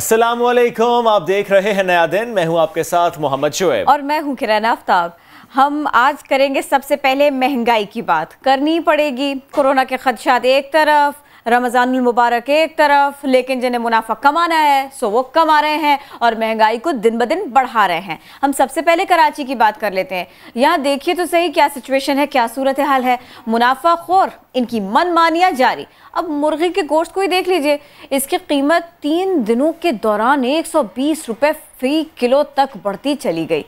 अस्सलामुअलैकुम, आप देख रहे हैं नया दिन। मैं हूं आपके साथ मोहम्मद शुएब और मैं हूं किरण आफ्ताब। हम आज करेंगे सबसे पहले महंगाई की बात। करनी पड़ेगी। कोरोना के खदशात एक तरफ, रमज़ानुल मुबारक एक तरफ, लेकिन जिन्हें मुनाफा कमाना है सो वो कमा रहे हैं और महंगाई को दिन ब दिन बढ़ा रहे हैं। हम सबसे पहले कराची की बात कर लेते हैं। यहाँ देखिए तो सही क्या सिचुएशन है, क्या सूरत हाल है। मुनाफा खोर इनकी मनमानियाँ जारी। अब मुर्गी के गोश्त को ही देख लीजिए, इसकी कीमत 3 दिनों के दौरान 120 रुपये फी किलो तक बढ़ती चली गई।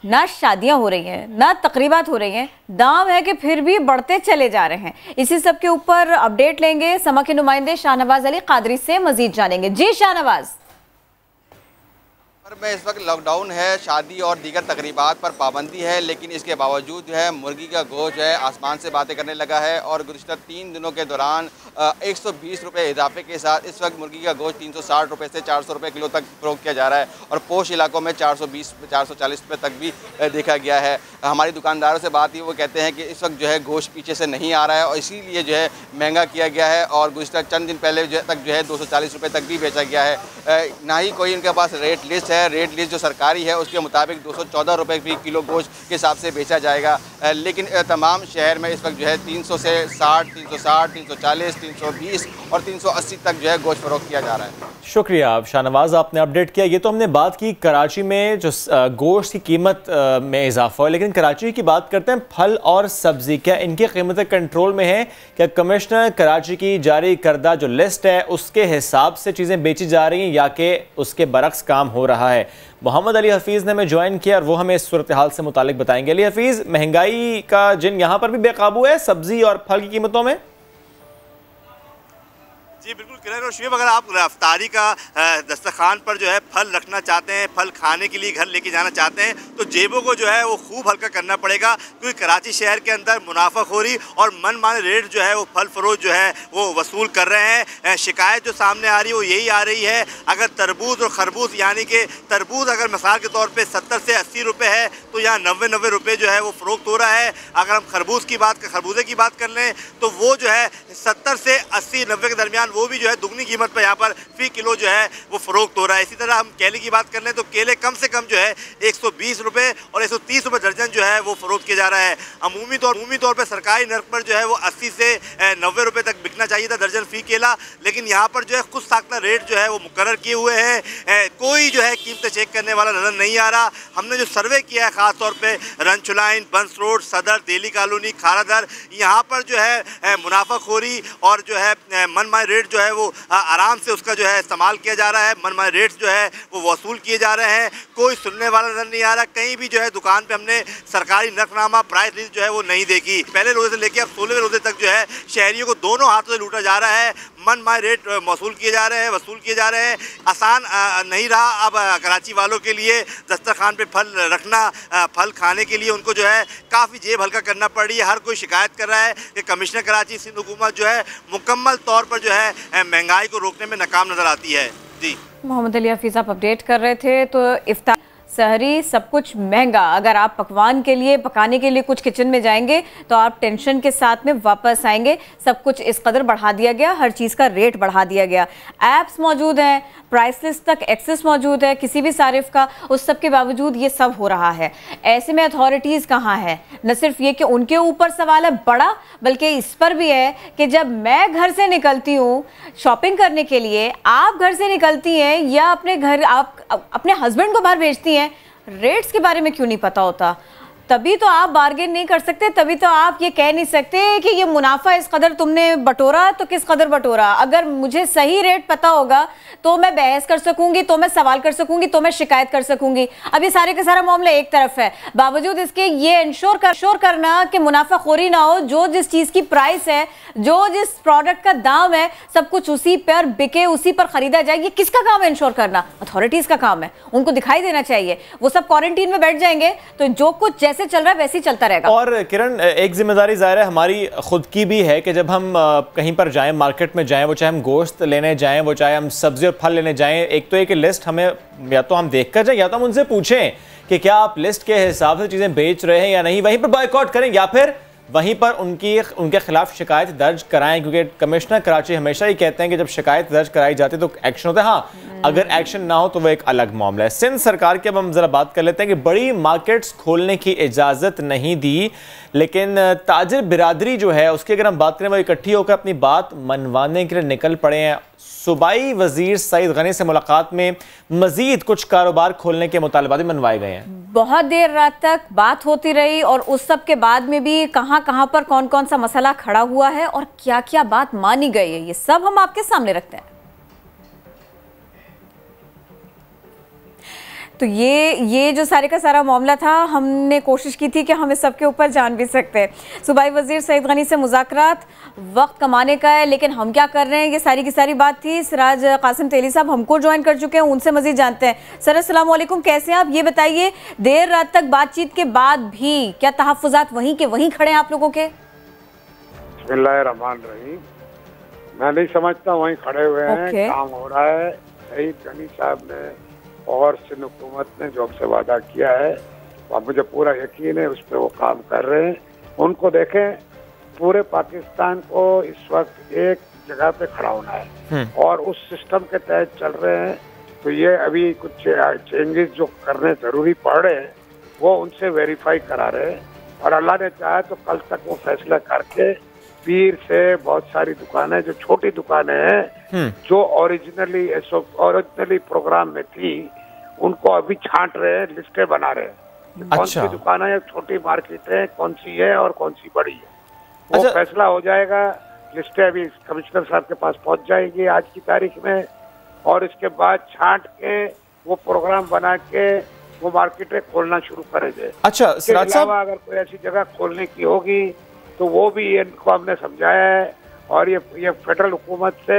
ना शादियां हो रही हैं, ना तकरीबात हो रही हैं, दाम है कि फिर भी बढ़ते चले जा रहे हैं। इसी सब के ऊपर अपडेट लेंगे। समा के नुमाइंदे शाहनवाज अली कादरी से मजीद जानेंगे। जी शाहनवाज। में इस वक्त लॉकडाउन है, शादी और दीगर तकरीबात पर पाबंदी है, लेकिन इसके बावजूद जो है मुर्गी का गोश्त जो है आसमान से बातें करने लगा है और गुज़िश्ता 3 दिनों के दौरान 120 रुपये इजाफे के साथ इस वक्त मुर्गी का गोश्त 360 रुपये से 400 रुपये किलो तक फ़रोख्त किया जा रहा है और पोश इलाकों में 420-440 रुपये तक भी देखा गया है। हमारी दुकानदारों से बात हुई, वो कहते हैं कि इस वक्त जो है गोश्त पीछे से नहीं आ रहा है और इसीलिए जो है महंगा किया गया है और गुज़िश्ता चंद दिन पहले तक जो है 240 रुपये तक भी बेचा गया है। ना ही कोई उनके पास रेट लिस्ट है। रेट लिस्ट जो सरकारी है उसके मुताबिक 214 रुपये फी किलो गोश्त के हिसाब से बेचा जाएगा, लेकिन तमाम शहर में इस वक्त जो है 300 से 60, 360, 340, 320 और 380 तक जो है गोश्त फरोख्त किया जा रहा है। शुक्रिया आप शाहनवाज, आपने अपडेट किया। ये तो हमने बात की कराची में जो गोश्त की कीमत में इजाफा है, लेकिन कराची की बात करते हैं फल और सब्जी। क्या इनकी कीमतें कंट्रोल में हैं? क्या कमिश्नर कराची की जारी करदा जो लिस्ट है उसके हिसाब से चीज़ें बेची जा रही हैं या कि उसके बरक्स काम हो रहा है? मोहम्मद अली हफीज़ ने हमें ज्वाइन किया और वो हमें इस सूरत हाल से मुतालिक बताएंगे। अली हफीज़, महंगाई का जिन यहाँ पर भी बेकाबू है सब्जी और फल की कीमतों में? जी बिल्कुल किरण और शुएब, अगर आप रफ्तारी का दस्तरखान पर जो है फल रखना चाहते हैं, फल खाने के लिए घर लेके जाना चाहते हैं, तो जेबों को जो है वो खूब हल्का करना पड़ेगा, क्योंकि कराची शहर के अंदर मुनाफाखोरी और मनमाने रेट जो है वो फल फरोश जो है वो वसूल कर रहे हैं। शिकायत जो सामने आ रही है वो यही आ रही है, अगर तरबूज और खरबूज यानी कि तरबूज अगर मिसाल के तौर पर 70 से 80 रुपये है तो यहाँ 90 रुपये जो है वो फ़रोख्त हो रहा है। अगर हम खरबूजे की बात कर लें तो वो जो है 70 से 80-90 के दरमियान वो भी जो है दुगनी कीमत पर यहाँ पर फी किलो जो है वो फ़रोख्त हो रहा है। इसी तरह हम केले की बात कर लें तो केले कम से कम जो है 120 रुपये और 130 रुपये दर्जन जो है वो फ़रोख्त किया जा रहा है। अमूमी तौर पर सरकारी नर्क पर जो है वो 80 से 90 रुपये तक बिकना चाहिए था दर्जन फ़ी केला, लेकिन यहाँ पर जो है खुद साख्ता रेट जो है वो मुकर्रर किए हुए हैं। कोई जो है कीमतें चेक करने वाला नज़र नहीं आ रहा। हमने जो सर्वे किया है ख़ास तौर पर रनचुलाइन, बंस रोड, सदर, दिल्ली कॉलोनी, खारादर, यहाँ पर जो है मुनाफाखोरी और जो है मनमाने रेट जो है वो आराम से उसका जो है इस्तेमाल किया जा रहा है। मनमाने रेट्स जो है वो वसूल किए जा रहे हैं। कोई सुनने वाला नजर नहीं आ रहा। कहीं भी जो है दुकान पे हमने सरकारी नकनामा प्राइस लिस्ट जो है वो नहीं देखी। पहले रोजे से लेकर अब 16वें रोजे तक जो है शहरियों को दोनों हाथों से लूटा जा रहा है। मनमाने रेट वसूल किए जा रहे हैं। आसान नहीं रहा अब कराची वालों के लिए दस्तरखान पे फल रखना, फल खाने के लिए उनको जो है काफ़ी जेब हल्का करना पड़ रही है। हर कोई शिकायत कर रहा है कि कमिश्नर कराची सिंध हुकूमत जो है मुकम्मल तौर पर जो है महंगाई को रोकने में नाकाम नजर आती है। जी मोहम्मद अली हफीज़ आप अपडेट कर रहे थे। तो इफ्तार सहरी सब कुछ महंगा। अगर आप पकाने के लिए कुछ किचन में जाएंगे तो आप टेंशन के साथ में वापस आएंगे। सब कुछ इस कदर बढ़ा दिया गया, हर चीज़ का रेट बढ़ा दिया गया। ऐप्स मौजूद हैं, प्राइस लिस्ट तक एक्सेस मौजूद है किसी भी सारिफ का, उस सब के बावजूद ये सब हो रहा है। ऐसे में अथॉरिटीज़ कहाँ है? न सिर्फ ये कि उनके ऊपर सवाल है बड़ा, बल्कि इस पर भी है कि जब मैं घर से निकलती हूँ शॉपिंग करने के लिए, आप घर से निकलती हैं या आप अपने हस्बैंड को बाहर भेजती हैं, रेट्स के बारे में क्यों नहीं पता होता? तभी तो आप बार्गेन नहीं कर सकते, तभी तो आप ये कह नहीं सकते कि ये मुनाफा इस कदर तुमने बटोरा तो किस कदर बटोरा। अगर मुझे सही रेट पता होगा तो मैं बहस कर सकूंगी, तो मैं सवाल कर सकूंगी, तो मैं शिकायत कर सकूंगी। अब ये सारे का सारा मामला एक तरफ है, बावजूद इसके ये इंश्योर करना कि मुनाफाखोरी ना हो। जो जिस चीज़ की प्राइस है, जो जिस प्रोडक्ट का दाम है, सब कुछ उसी पर बिके, उसी पर खरीदा जाए। ये किसका काम है इंश्योर करना? अथॉरिटीज़ का काम है। उनको दिखाई देना चाहिए। वो सब क्वारंटीन में बैठ जाएंगे तो जो कुछ जैसे चल रहा है वैसे ही चलता रहेगा। और किरण, एक जिम्मेदारी ज़ाहिर है हमारी खुद की भी है कि जब हम कहीं पर जाएं, मार्केट में जाएं, वो चाहे हम गोश्त लेने जाएं, वो चाहे हम सब्जी और फल लेने जाएं, एक तो एक लिस्ट हमें या तो हम देख कर जाएं या तो हम उनसे पूछें कि क्या आप लिस्ट के हिसाब से चीज़ें बेच रहे हैं या नहीं, वहीं पर बॉयकॉट करें या फिर वहीं पर उनके खिलाफ शिकायत दर्ज कराएं, क्योंकि कमिश्नर कराची हमेशा ही कहते हैं कि जब शिकायत दर्ज कराई जाती है तो एक्शन होता है। हाँ, अगर एक्शन ना हो तो वो एक अलग मामला है। सिंध सरकार की अब हम जरा बात कर लेते हैं कि बड़ी मार्केट्स खोलने की इजाजत नहीं दी, लेकिन ताजिर बिरादरी जो है उसकी अगर हम बात करें वो इकट्ठी होकर अपनी बात मनवाने के लिए निकल पड़े हैं। सूबाई वजीर सईद गनी से मुलाकात में मजीद कुछ कारोबार खोलने के मुतालबात भी मनवाए गए हैं। बहुत देर रात तक बात होती रही और उस सब के बाद में भी कहां पर कौन कौन सा मसला खड़ा हुआ है और क्या क्या बात मानी गई है, ये सब हम आपके सामने रखते हैं। तो ये जो सारे का सारा मामला था, हमने कोशिश की थी कि हम इस सब के ऊपर जान भी सकते हैं। सूबाई वजीर सईद गनी से मुज़ाकरात वक्त कमाने का है, लेकिन हम क्या कर रहे हैं, ये सारी की सारी बात थी। सिराज कासिम तेली साहब हमको ज्वाइन कर चुके हैं, उनसे मजीद जानते हैं। सर अस्सलाम वालेकुम, कैसे हैं आप? ये बताइए, देर रात तक बातचीत के बाद भी क्या तहफ़्फ़ुज़ात वहीं के वहीं खड़े हैं आप लोगों के? बिस्मिल्लाहिर्रहमानिर्रहीम। मैं नहीं समझता वहीं खड़े हुए हैं, काम हो रहा है। सईद गनी साहब ने और सिंध हुकूमत ने जो हमसे वादा किया है और मुझे पूरा यकीन है उस पर वो काम कर रहे हैं। उनको देखें, पूरे पाकिस्तान को इस वक्त एक जगह पे खड़ा होना है और उस सिस्टम के तहत चल रहे हैं। तो ये अभी कुछ चेंजेस जो करने जरूरी पड़ रहे हैं वो उनसे वेरीफाई करा रहे हैं और अल्लाह ने चाहा तो कल तक वो फैसला करके पीर से बहुत सारी दुकानें जो छोटी दुकानें हैं जो ओरिजिनली प्रोग्राम में थी उनको अभी छांट रहे हैं, लिस्टें बना रहे हैं। कौन सी दुकानें छोटी मार्केट है, कौन सी है और कौन सी बड़ी है, वो फैसला हो जाएगा। लिस्टें अभी कमिश्नर साहब के पास पहुंच जाएगी आज की तारीख में और इसके बाद छांट के वो प्रोग्राम बना के वो मार्केटें खोलना शुरू करेंगे। अच्छा सिराज साहब, अगर कोई ऐसी जगह खोलने की होगी तो वो भी इनको हमने समझाया है और ये फेडरल हुकूमत से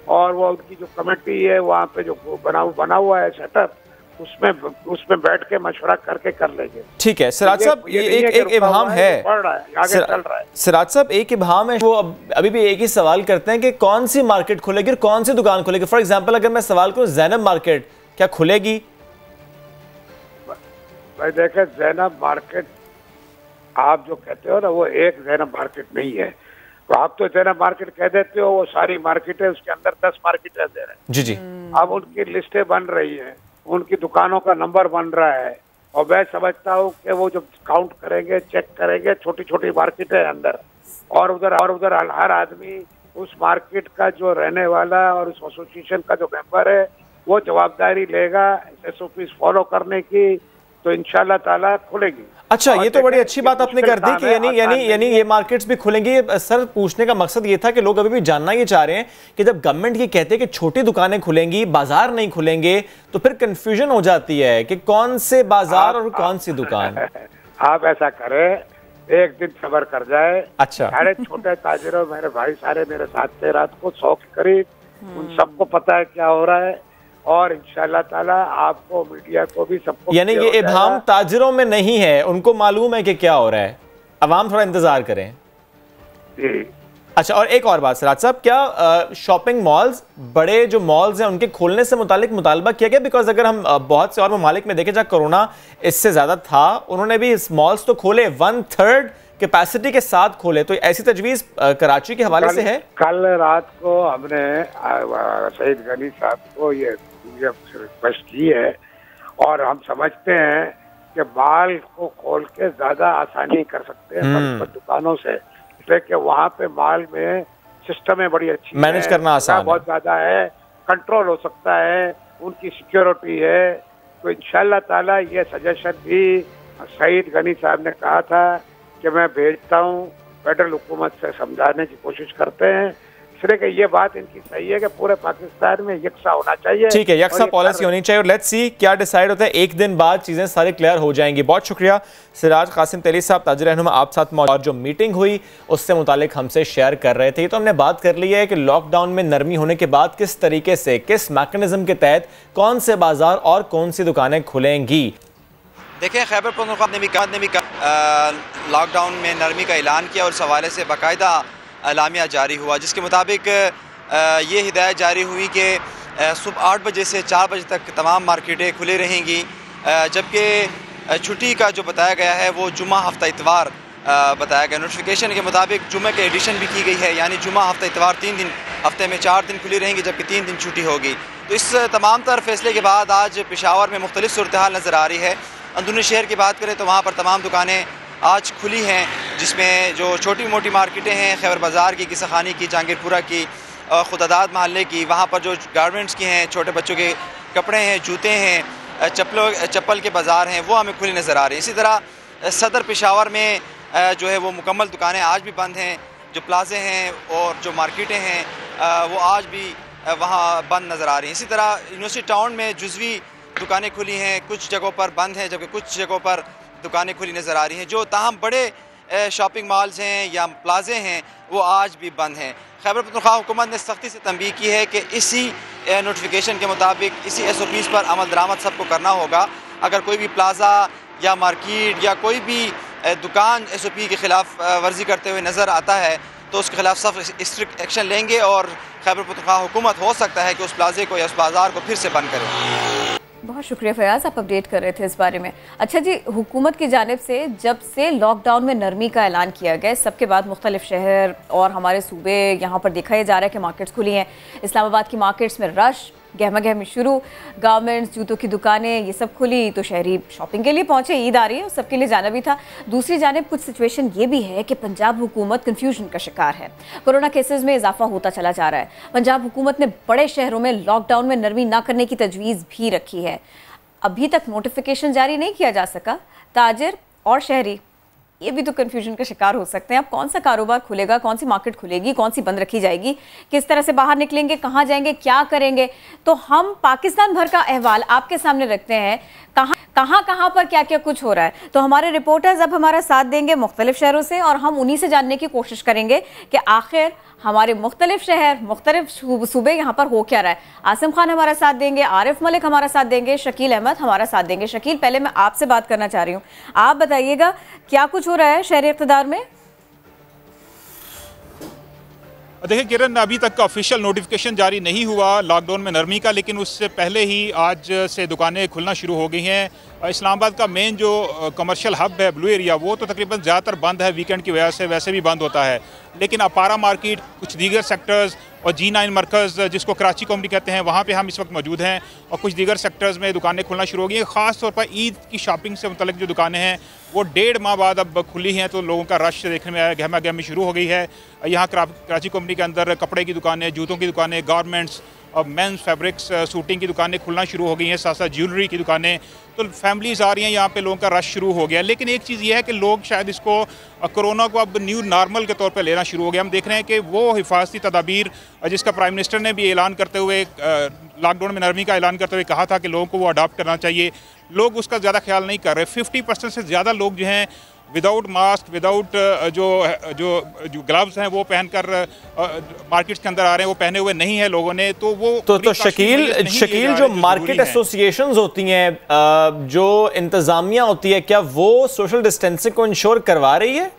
और वो उनकी जो कमेटी है वहाँ पे जो बना हुआ है सेटअप, उसमें बैठ के मशवरा करके कर लेंगे। ठीक है सिराज साहब, एक इब्हाम है, आगे चल रहा है। सिराज साहब, एक इब्हाम है, वो अभी भी एक ही सवाल करते हैं कि कौन सी मार्केट खुलेगी और कौन सी दुकान खुलेगी। फॉर एग्जाम्पल अगर मैं सवाल करूँ, ज़ैनब मार्केट क्या खुलेगी? भाई देखे, ज़ैनब मार्केट आप जो कहते हो ना वो एक ज़ैनब मार्केट नहीं है। तो आप तो ज़ैनब मार्केट कह देते हो, वो सारी मार्केट है, उसके अंदर 10 मार्केटें दे रहे हैं। जी। अब उनकी लिस्टें बन रही हैं, उनकी दुकानों का नंबर बन रहा है और मैं समझता हूँ कि वो जब काउंट करेंगे, चेक करेंगे, छोटी छोटी मार्केटें अंदर और उधर हर आदमी उस मार्केट का जो रहने वाला और उस एसोसिएशन का जो मेंबर है वो जवाबदारी लेगा SOPs फॉलो करने की, तो इंशाल्लाह ताला खुलेगी। अच्छा, ये तो बड़ी अच्छी बात आपने कर दी कि यानी ये मार्केट्स भी खुलेंगी। सर, पूछने का मकसद ये था कि लोग अभी भी जानना ये चाह रहे हैं कि जब गवर्नमेंट ये कहते हैं कि छोटी दुकानें खुलेंगी, बाजार नहीं खुलेंगे, तो फिर कंफ्यूजन हो जाती है कि कौन से बाजार और कौन सी दुकान। आप ऐसा करें, एक दिन सबर कर जाए। अच्छा, सारे छोटे ताजिरों, मेरे भाई सारे मेरे साथ थे रात को 100 के करीब, उन सबको पता है क्या हो रहा है और इंशाल्लाह ताला आपको, मीडिया को भी, सबको, यानी ये इब्हाम ताजिरों में नहीं है, उनको मालूम है कि क्या हो रहा है। अवाम थोड़ा इंतजार करें। अच्छा, और एक और बात सिराज साहब, क्या शॉपिंग मॉल्स, बड़े जो मॉल्स हैं उनके खोलने से मुतालिक मुतालबा किया गया? बिकॉज अगर हम बहुत से और ममालिक में देखें जहाँ कोरोना इससे ज्यादा था, उन्होंने भी इस मॉल्स तो खोले, 1/3 कैपेसिटी के साथ खोले, तो ऐसी तजवीज कराची के हवाले से है? कल रात को हमने सईद गनी साहब को ये रिक्वेस्ट की है और हम समझते हैं कि माल को खोल के ज्यादा आसानी कर सकते हैं दुकानों से, इसलिए कि वहाँ पे माल में सिस्टम है बड़ी अच्छी, मैनेज करना आसान बहुत ज्यादा है, कंट्रोल हो सकता है, उनकी सिक्योरिटी है। तो इंशाल्लाह ताला ये सजेशन भी सईद गनी साहब ने कहा था कि मैं भेजता हूँ, फेडरल हुकूमत से समझाने की कोशिश करते हैं, इसलिए कि ये बात इनकी सही है कि पूरे पाकिस्तान में यकसा होना चाहिए। ठीक है, यकसा पॉलिसी होनी चाहिए और लेट्स सी क्या डिसाइड होता है। एक दिन बाद चीजें सारी क्लियर हो जाएंगी। बहुत शुक्रिया सिराज कासिम तेली साहब, ताजिर रहनुमा, आप साथ मौजूद, और जो मीटिंग हुई उससे मुतालिक हमसे शेयर कर रहे थे। तो हमने बात कर ली है कि लॉकडाउन में नरमी होने के बाद किस तरीके से, किस मैकेनिज्म के तहत कौन से बाजार और कौन सी दुकानें खुलेंगी। देखिए, खैबर पख्तूनख्वा ने भी लॉकडाउन में नरमी का ऐलान किया और इस हवाले से बाकायदा एलामिया जारी हुआ, जिसके मुताबिक ये हिदायत जारी हुई कि सुबह 8 बजे से 4 बजे तक तमाम मार्केटें खुली रहेंगी, जबकि छुट्टी का जो बताया गया है वो जुम्मा, हफ्ता इतवार बताया गया। नोटिफिकेशन के मुताबिक जुमे के एडिशन भी की गई है, यानी जुमा हफ्ता इतवार 3 दिन, हफ्ते में 4 दिन खुली रहेंगी जबकि 3 दिन छुट्टी होगी। तो इस तमाम तर फैसले के बाद आज पेशावर में मुख्तलिफ सूरत हाल नज़र आ रही है। अंदरूनी शहर की बात करें तो वहाँ पर तमाम दुकानें आज खुली हैं, जिसमें जो छोटी मोटी मार्केटें हैं, खैबर बाज़ार की, किसाखानी की, जहांगीरपुरा की, खुदादाद मोहल्ले की, वहाँ पर जो गारमेंट्स की हैं, छोटे बच्चों के कपड़े हैं, जूते हैं, चप्पल के बाज़ार हैं, वो हमें खुली नज़र आ रही है। इसी तरह सदर पेशावर में जो है वो मुकम्मल दुकानें आज भी बंद हैं। जो प्लाजे हैं और जो मार्केटें हैं वो आज भी वहाँ बंद नज़र आ रही हैं। इसी तरह यूनिवर्सिटी टाउन में जुज़वी दुकानें खुली हैं, कुछ जगहों पर बंद हैं जबकि कुछ जगहों पर दुकानें खुली नज़र आ रही हैं। जो ताहम बड़े शॉपिंग मॉल्स हैं या प्लाजे हैं वो आज भी बंद हैं। खैबर पख्तूनख्वा हुकूमत ने सख्ती से तंबीह की है कि इसी नोटिफिकेशन के मुताबिक, इसी SOPs पर अमल दरामद सबको करना होगा। अगर कोई भी प्लाजा या मार्केट या कोई भी दुकान SOP के ख़िलाफ़ वर्जी करते हुए नज़र आता है तो उसके खिलाफ सख्त स्ट्रिक्ट एक्शन लेंगे और खैबर पख्तूनख्वा हुकूमत हो सकता है कि उस प्लाजे को या उस बाज़ार को फिर से बंद करे। बहुत शुक्रिया फयाज़, आप अपडेट कर रहे थे इस बारे में। अच्छा जी, हुकूमत की जानिब से जब से लॉकडाउन में नरमी का ऐलान किया गया, सबके बाद मुख्तलिफ शहर और हमारे सूबे यहाँ पर देखा जा रहा है कि मार्केट्स खुली हैं। इस्लामाबाद की मार्केट्स में रश, गहमा गहमी शुरू, गारमेंट्स, जूतों की दुकानें, ये सब खुली तो शहरी शॉपिंग के लिए पहुंचे। ईद आ रही है, सबके लिए जाना भी था। दूसरी जानिब कुछ सिचुएशन ये भी है कि पंजाब हुकूमत कन्फ्यूजन का शिकार है। कोरोना केसेस में इजाफा होता चला जा रहा है। पंजाब हुकूमत ने बड़े शहरों में लॉकडाउन में नरमी ना करने की तजवीज़ भी रखी है। अभी तक नोटिफिकेशन जारी नहीं किया जा सका। ताजिर और शहरी ये भी तो कन्फ्यूजन का शिकार हो सकते हैं। अब कौन सा कारोबार खुलेगा, कौन सी मार्केट खुलेगी, कौन सी बंद रखी जाएगी, किस तरह से बाहर निकलेंगे, कहाँ जाएंगे, क्या करेंगे। तो हम पाकिस्तान भर का अहवाल आपके सामने रखते हैं, कहाँ पर क्या क्या कुछ हो रहा है। तो हमारे रिपोर्टर्स अब हमारा साथ देंगे मुख्तलिफ शहरों से और हम उन्हीं से जानने की कोशिश करेंगे कि आखिर हमारे मुख्तलिफ शहर, मुख्तलिफ सूबे यहाँ पर हो क्या रहा है। आसिम खान हमारा साथ देंगे, आरिफ मलिक हमारा साथ देंगे, शकील अहमद हमारा साथ देंगे। शकील, पहले मैं आपसे बात करना चाह रही हूँ, आप बताइएगा क्या कुछ हो रहा है शहरी इक़्तिदार में। देखिए किरण, अभी तक का ऑफिशियल नोटिफिकेशन जारी नहीं हुआ लॉकडाउन में नरमी का, लेकिन उससे पहले ही आज से दुकानें खुलना शुरू हो गई हैं। इस्लामाबाद का मेन जो कमर्शियल हब है ब्लू एरिया, वो तो तकरीबन ज़्यादातर बंद है, वीकेंड की वजह से वैसे भी बंद होता है। लेकिन अपारा मार्केट, कुछ दीगर सेक्टर्स और G9 मरकज़ जिसको कराची कॉमरी कहते हैं, वहाँ पे हम इस वक्त मौजूद हैं और कुछ दीगर सेक्टर्स में दुकानें खुलना शुरू हो गई हैं। ख़ास तौर पर ईद की शॉपिंग से मुतल्लिक़ जो दुकानें हैं वो 1.5 माह बाद अब खुली हैं, तो लोगों का रश देखने में आया, गहमा गहमी शुरू हो गई है। यहाँ कराची कॉमरी के अंदर कपड़े की दुकानें, जूतों की दुकानें, गारमेंट्स और मेंस फैब्रिक्स, सूटिंग की दुकानें खुलना शुरू हो गई हैं, साथ साथ ज्वेलरी की दुकानें। तो फैमिलीज़ आ रही हैं, यहाँ पे लोगों का रश शुरू हो गया। लेकिन एक चीज़ ये है कि लोग शायद इसको कोरोना को अब न्यू नॉर्मल के तौर पे लेना शुरू हो गया। हम देख रहे हैं कि वो हिफाजती तदाबीर जिसका प्राइम मिनिस्टर ने भी ऐलान करते हुए, लॉकडाउन में नरमी का ऐलान करते हुए कहा था कि लोगों को वो अडॉप्ट करना चाहिए, लोग उसका ज़्यादा ख्याल नहीं कर रहे। 50% से ज़्यादा लोग जो हैं विदाउट मास्क, विदाउट जो ग्लव्स हैं वो पहनकर मार्केट्स के अंदर आ रहे हैं, वो पहने हुए नहीं है लोगों ने। तो वो तो शकील जो मार्केट एसोसिएशंस होती हैं, जो इंतजामिया होती है, क्या वो सोशल डिस्टेंसिंग को इंश्योर करवा रही है?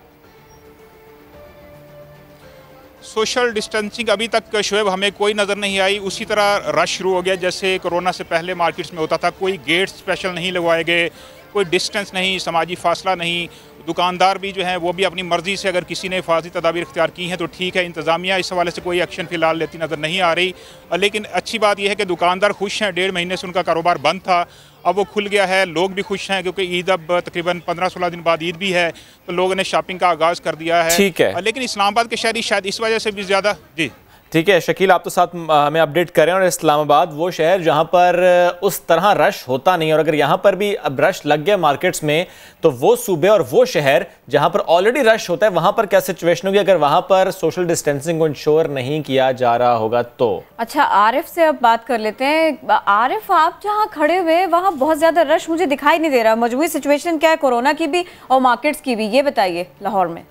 सोशल डिस्टेंसिंग अभी तक शोएब हमें कोई नज़र नहीं आई। उसी तरह रश शुरू हो गया जैसे कोरोना से पहले मार्केट्स में होता था। कोई गेट स्पेशल नहीं लगवाए गए, कोई डिस्टेंस नहीं, समाजी फासला नहीं। दुकानदार भी जो हैं वो भी अपनी मर्ज़ी से, अगर किसी ने हिफाजती तदाबीर इख्तियार की हैं तो ठीक है। इंतज़ामिया इस हवाले से कोई एक्शन फ़िलहाल लेती नज़र नहीं आ रही। लेकिन अच्छी बात यह है कि दुकानदार खुश हैं। 1.5 महीने से उनका कारोबार बंद था, अब वो खुल गया है। लोग भी खुश हैं क्योंकि ईद अब तकरीबन 15-16 दिन बाद ईद भी है, तो लोगों ने शॉपिंग का आगाज़ कर दिया है। ठीक है, लेकिन इस्लामाबाद के शहरी शायद इस वजह से भी ज़्यादा जी ठीक है। शकील, आप तो साथ हमें अपडेट करें। और इस्लामाबाद वो शहर जहां पर उस तरह रश होता नहीं, और अगर यहां पर भी अब रश लग गया मार्केट्स में, तो वो सूबे और वो शहर जहां पर ऑलरेडी रश होता है वहां पर क्या सिचुएशन होगी अगर वहां पर सोशल डिस्टेंसिंग को इंश्योर नहीं किया जा रहा होगा तो? अच्छा, आरिफ से अब बात कर लेते हैं। आरिफ, आप जहाँ खड़े हुए वहाँ बहुत ज्यादा रश मुझे दिखाई नहीं दे रहा। मजबूरी सिचुएशन क्या है कोरोना की भी और मार्केट्स की भी, ये बताइए लाहौर में।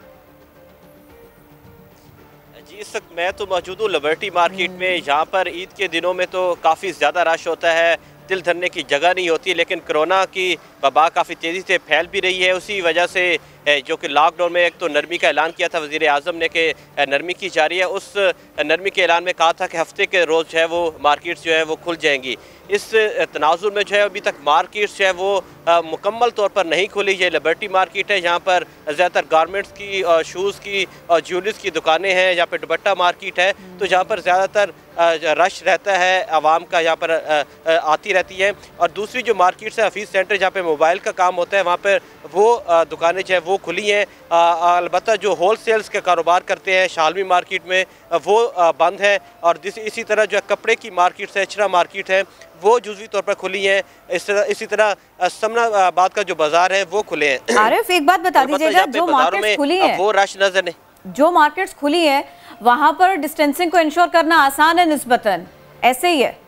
इस वक्त मैं तो मौजूद हूँ लिबर्टी मार्केट में। यहाँ पर ईद के दिनों में तो काफ़ी ज़्यादा रश होता है, दिल धरने की जगह नहीं होती। लेकिन कोरोना की वबा काफ़ी तेज़ी से फैल भी रही है। उसी वजह से जो कि लॉकडाउन में एक तो नरमी का ऐलान किया था वज़ीर आज़म ने कि नरमी की जा रही है, उस नरमी के ऐलान में कहा था कि हफ्ते के रोज़ जो है वो मार्केट्स जो है वो खुल जाएंगी। इस तनाजुर में जो है अभी तक मार्केट्स जो है वो मुकम्मल तौर पर नहीं खुली। ये लिबर्टी मार्केट है, यहाँ पर ज़्यादातर गारमेंट्स की और शूज़ की और ज्वेलरीज की दुकानें हैं। यहाँ पर दुपट्टा मार्केट है, तो जहाँ पर ज़्यादातर रश रहता है, आवाम का यहाँ पर आती रहती है। और दूसरी जो मार्केट्स है, हफीज़ सेंटर जहाँ पे मोबाइल का काम होता है, वहाँ पर वो दुकानें जो है वो खुली हैं। अलबत्ता जो होल सेल्स के कारोबार करते हैं शालमी मार्केट में वो बंद है। और इसी तरह जो है कपड़े की मार्केट्स है, इचरा मार्केट है, वो जुज़वी तौर पर खुली हैं। इसी तरह समनाबाद का जो बाजार है वो खुले हैं। आरिफ, एक बात बता दीजिएगा, जो मार्केट्स खुली हैं वो रश नजर नहीं, जो मार्केट्स खुली हैं वहां पर डिस्टेंसिंग को इंश्योर करना आसान है निस्बतन, ऐसे ही है?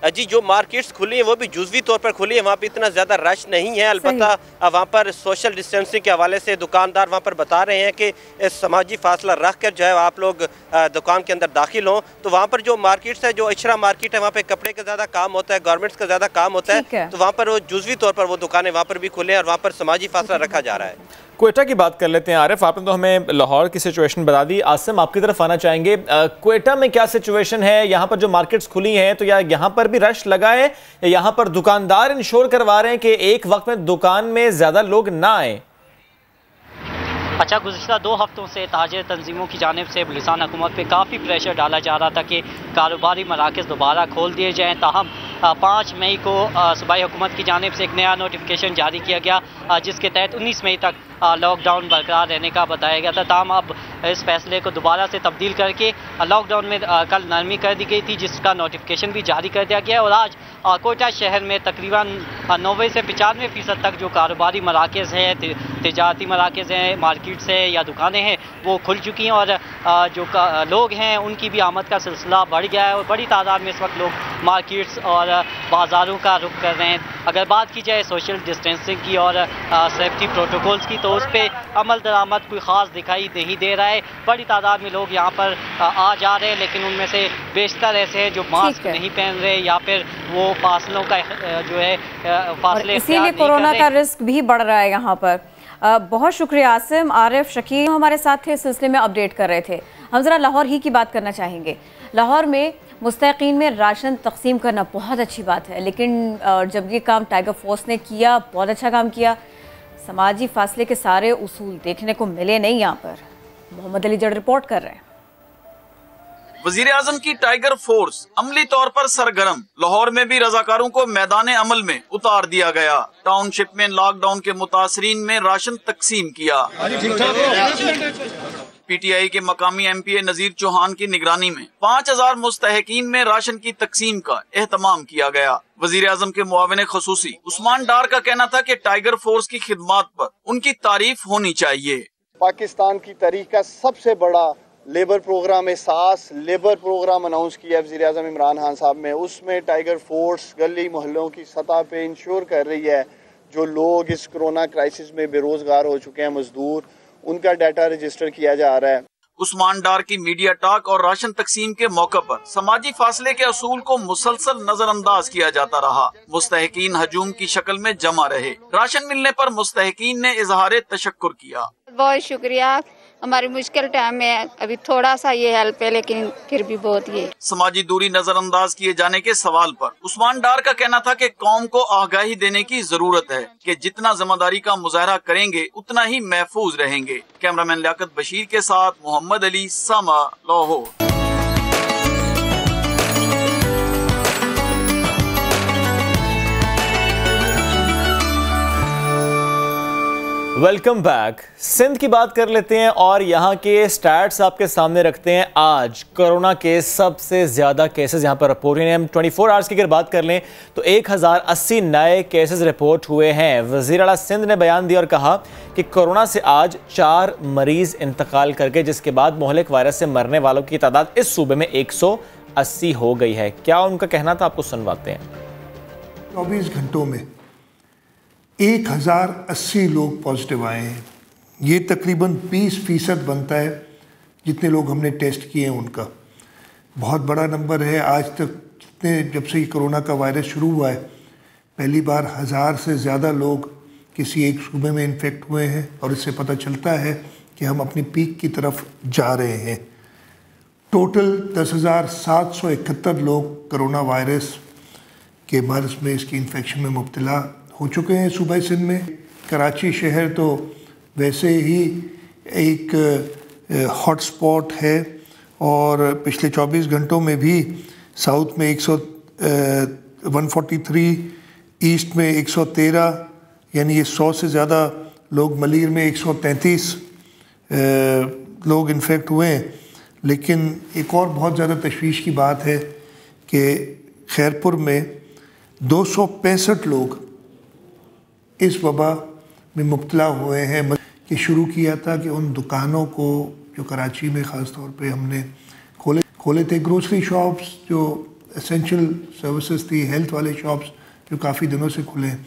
जी, जो मार्केट्स खुली हैं वो भी जुज़वी तौर पर खुली है, वहाँ पे इतना ज़्यादा रश नहीं है। अलबत्ता वहाँ पर सोशल डिस्टेंसिंग के हवाले से दुकानदार वहाँ पर बता रहे हैं कि समाजी फासला रख कर जो है आप लोग दुकान के अंदर दाखिल हों। तो वहाँ पर जो मार्केट्स है, जो इचरा मार्केट है, वहाँ पे कपड़े का ज़्यादा काम होता है, गारमेंट्स का ज़्यादा काम होता है, तो वहाँ पर वो जुज़वी तौर पर वो दुकानें वहाँ पर भी खुले हैं और वहाँ पर समाजी फासला रखा जा रहा है। क्वेटा की बात कर लेते हैं। आरिफ, आपने तो हमें लाहौर की सिचुएशन बता दी, आसिम आपकी तरफ आना चाहेंगे। क्वेटा में क्या सिचुएशन है? यहाँ पर जो मार्केट्स खुली हैं तो या यहाँ पर भी रश लगा है या यहाँ पर दुकानदार इंश्योर करवा रहे हैं कि एक वक्त में दुकान में ज़्यादा लोग ना आए? अच्छा, गुज़िश्ता 2 हफ्तों से ताजिर तंजीमों की जानिब से बलूचिस्तान हुकूमत पे काफ़ी प्रेशर डाला जा रहा था कि कारोबारी मराकज़ दोबारा खोल दिए जाएँ। ताहम 5 मई को सूबाई हुकूमत की जानिब से एक नया नोटिफिकेशन जारी किया गया जिसके तहत 19 मई तक लॉकडाउन बरकरार रहने का बताया गया था। ताहम अब इस फैसले को दोबारा से तब्दील करके लॉकडाउन में कल नरमी कर दी गई थी, जिसका नोटिफिकेशन भी जारी कर दिया गया। और आज कोयटा शहर में तकरीबन 90 से 95% तक जो कारोबारी मराकज़ हैं, तिजारती मराकज़ हैं, मार्केट्स है या दुकानें हैं, वो खुल चुकी हैं। और जो लोग हैं उनकी भी आमद का सिलसिला बढ़ गया है और बड़ी तादाद में इस वक्त लोग मार्केट्स और बाज़ारों का रुख कर रहे हैं। अगर बात की जाए सोशल डिस्टेंसिंग की और सेफ्टी प्रोटोकॉल्स की, तो उस पर अमल दरामद कोई ख़ास दिखाई नहीं दे रहा है। बड़ी तादाद में लोग यहाँ पर आ जा रहे हैं, लेकिन उनमें से बेशतर ऐसे हैं जो मास्क नहीं पहन रहे या फिर वो फासलों का जो है फासले, इसीलिए कोरोना का रिस्क भी बढ़ रहा है यहाँ पर। बहुत शुक्रिया आसिम। आरिफ शकील हमारे साथ थे, इस सिलसिले में अपडेट कर रहे थे। हम ज़रा लाहौर ही की बात करना चाहेंगे। लाहौर में मुस्तकीन में राशन तकसीम करना बहुत अच्छी बात है, लेकिन जब ये काम टाइगर फोर्स ने किया, बहुत अच्छा काम किया। समाजी फासले के सारे उसूल देखने को मिले नहीं यहाँ पर। मोहम्मद अली जड़ रिपोर्ट कर रहे हैं। वजीर आजम की टाइगर फोर्स अमली तौर पर सरगर्म। लाहौर में भी रजाकारों को मैदान अमल में उतार दिया गया। टाउनशिप में लॉकडाउन के मुतासरीन में राशन तकसीम किया। पीटीआई के मकामी एमपीए नजीर चौहान की निगरानी में 5000 मुस्तहकीन में राशन की तकसीम का एहतमाम किया गया। वजीर आजम के मुआविन खसूसी उस्मान डार का कहना था कि टाइगर फोर्स की खिदमात पर उनकी तारीफ होनी चाहिए। पाकिस्तान की तारीख का सबसे बड़ा लेबर प्रोग्राम एहसास लेबर प्रोग्राम अनाउंस किया वज़ीर आज़म इमरान खान साहब ने। उसमें टाइगर फोर्स गली मोहल्लों की सतह पे इंश्योर कर रही है जो लोग इस कोरोना क्राइसिस में बेरोजगार हो चुके हैं, मजदूर, उनका डाटा रजिस्टर किया जा रहा है। उस्मान डार की मीडिया टॉक और राशन तकसीम के मौके पर समाजी फासले के असूल को मुसलसल नजरअंदाज किया जाता रहा। मुस्तहकीन हजूम की शक्ल में जमा रहे। राशन मिलने पर मुस्तहकीन ने इजहार तशक्कुर किया। बहुत शुक्रिया, हमारी मुश्किल टाइम में अभी थोड़ा सा ये हेल्प है, लेकिन फिर भी बहुत ये। समाजी दूरी नजरअंदाज किए जाने के सवाल पर उस्मान डार का कहना था कि कौम को आगाही देने की जरूरत है कि जितना जिम्मेदारी का मुजाहरा करेंगे उतना ही महफूज रहेंगे। कैमरामैन लियाकत बशीर के साथ मोहम्मद अली, सामा, लाहौर। Welcome back. सिंध की बात कर लेते हैं और यहाँ के स्टैट्स आपके सामने रखते हैं। आज कोरोना के सबसे ज़्यादा केसेस यहाँ पर रिपोर्ट हुए हैं। हम 24 आवर्स की अगर बात कर लें तो 1080 नए केसेस रिपोर्ट हुए हैं। वज़ीर आला सिंध ने बयान दिया और कहा कि कोरोना से आज 4 मरीज़ इंतकाल कर गए, जिसके बाद मोहलिक वायरस से मरने वालों की तादाद इस सूबे में 180 हो गई है। क्या उनका कहना था, आपको सुनवाते हैं। 24 घंटों में 1080 लोग पॉजिटिव आए हैं। ये तकरीबन 20% बनता है जितने लोग हमने टेस्ट किए हैं उनका। बहुत बड़ा नंबर है। आज तक जितने जब से ये कोरोना का वायरस शुरू हुआ है, पहली बार 1000 से ज़्यादा लोग किसी एक सूबे में इन्फेक्ट हुए हैं और इससे पता चलता है कि हम अपनी पीक की तरफ जा रहे हैं। टोटल 10,771 लोग कोरोना वायरस के मर्ज में, इसकी इन्फेक्शन में मुब्तला हो चुके हैं सूबा सिंध में। कराची शहर तो वैसे ही एक हॉट स्पॉट है और पिछले 24 घंटों में भी साउथ में 143, ईस्ट में 113, यानी ये 100 से ज़्यादा लोग, मलीर में 133 लोग इन्फेक्ट हुए हैं। लेकिन एक और बहुत ज़्यादा तशवीश की बात है कि खैरपुर में 265 लोग इस वबा में मुब्तला हुए हैं। कि शुरू किया था कि उन दुकानों को जो कराची में ख़ास तौर पे हमने खोले थे, ग्रोसरी शॉप्स जो एसेंशियल सर्विसेज थी, हेल्थ वाले शॉप्स जो काफ़ी दिनों से खुले हैं,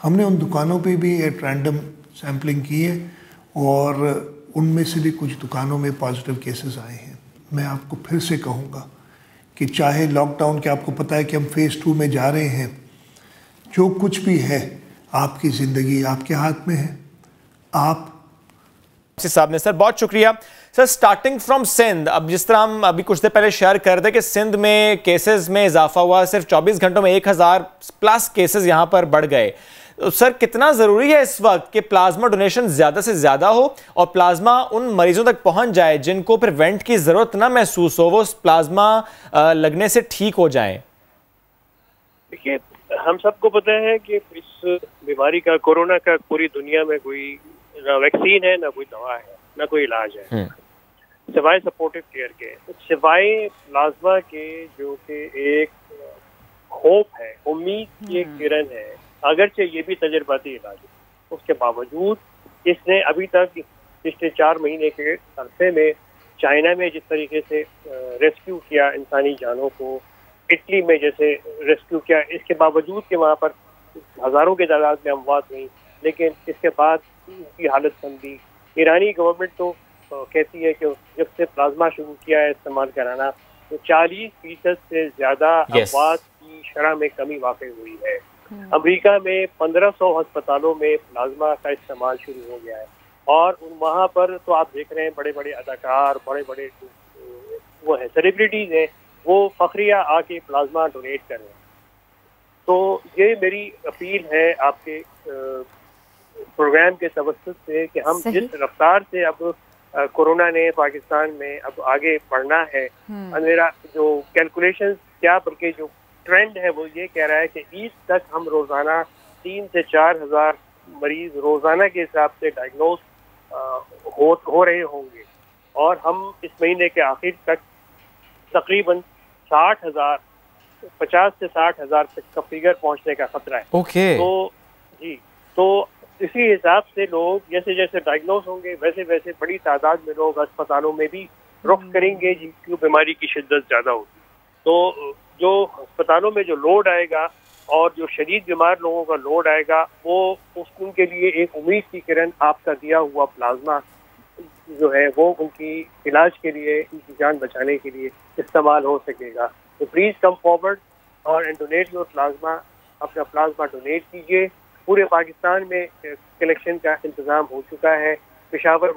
हमने उन दुकानों पे भी एक रैंडम सैम्पलिंग की है और उनमें से भी कुछ दुकानों में पॉजिटिव केसेस आए हैं। मैं आपको फिर से कहूँगा कि चाहे लॉकडाउन के, आपको पता है कि हम फेज़ 2 में जा रहे हैं, जो कुछ भी है आपकी ज़िंदगी आपके हाथ में है। आप साहब ने, सर बहुत शुक्रिया। सर स्टार्टिंग फ्रॉम सिंध, अब जिस तरह हम अभी कुछ देर पहले शेयर कर रहे थे कि सिंध में केसेस में इजाफा हुआ, सिर्फ 24 घंटों में 1000 प्लस केसेस यहां पर बढ़ गए। तो सर कितना ज़रूरी है इस वक्त कि प्लाज्मा डोनेशन ज़्यादा से ज़्यादा हो और प्लाज्मा उन मरीजों तक पहुंच जाए जिनको फिर वेंट की ज़रूरत ना महसूस हो, वो प्लाज्मा लगने से ठीक हो जाए? देखिए, हम सबको पता है कि इस बीमारी का, कोरोना का, पूरी दुनिया में कोई ना वैक्सीन है, ना कोई दवा है, ना कोई इलाज है, सिवाय सपोर्टिव केयर के, सिवाय प्लाज्मा के, जो कि एक होप है, उम्मीद की एक किरण है, अगरचे ये भी तजर्बाती इलाज है, उसके बावजूद इसने अभी तक पिछले 4 महीने के अरसे में चाइना में जिस तरीके से रेस्क्यू किया इंसानी जानों को, इटली में जैसे रेस्क्यू किया, इसके बावजूद कि वहाँ पर हज़ारों के तादाद में अमवात हुई, लेकिन इसके बाद की हालत समझी। ईरानी गवर्नमेंट तो कहती है कि जब से प्लाज्मा शुरू किया है इस्तेमाल कराना, तो 40% से ज़्यादा अमवात की शरह में कमी वाक़ई हुई है। अमेरिका में 1500 अस्पतालों में प्लाज्मा का इस्तेमाल शुरू हो गया है और वहाँ पर तो आप देख रहे हैं बड़े बड़े अदाकार, बड़े बड़े वो है सेलिब्रिटीज़ हैं, वो फखरिया आके प्लाज्मा डोनेट कर रहे हैं। तो ये मेरी अपील है आपके प्रोग्राम के तवज्जुह से कि हम जिस रफ्तार से अब कोरोना ने पाकिस्तान में अब आगे बढ़ना है, मेरा जो कैलकुलेशन क्या, बल्कि जो ट्रेंड है वो ये कह रहा है कि ईद तक हम रोज़ाना 3 से 4 हज़ार मरीज रोज़ाना के हिसाब से डायग्नोज हो रहे होंगे और हम इस महीने के आखिर तक तकरीबन 50 से 60 हज़ार तक का फिगर पहुंचने का खतरा है। तो जी, तो इसी हिसाब से लोग जैसे जैसे डायग्नोज होंगे वैसे वैसे बड़ी तादाद में लोग अस्पतालों में भी रुख करेंगे जिनकी बीमारी की शिद्दत ज़्यादा होगी। तो जो अस्पतालों में जो लोड आएगा और जो शदीद बीमार लोगों का लोड आएगा, वो उनके लिए एक उम्मीद की किरण आपका दिया हुआ प्लाज्मा जो है वो उनकी इलाज के लिए, उनकी जान बचाने के लिए इस्तेमाल हो सकेगा। तो प्लीज़ कम फॉरवर्ड और डोनेट योर प्लाज्मा, अपना प्लाज्मा डोनेट कीजिए। पूरे पाकिस्तान में कलेक्शन का इंतज़ाम हो चुका है। पेशावर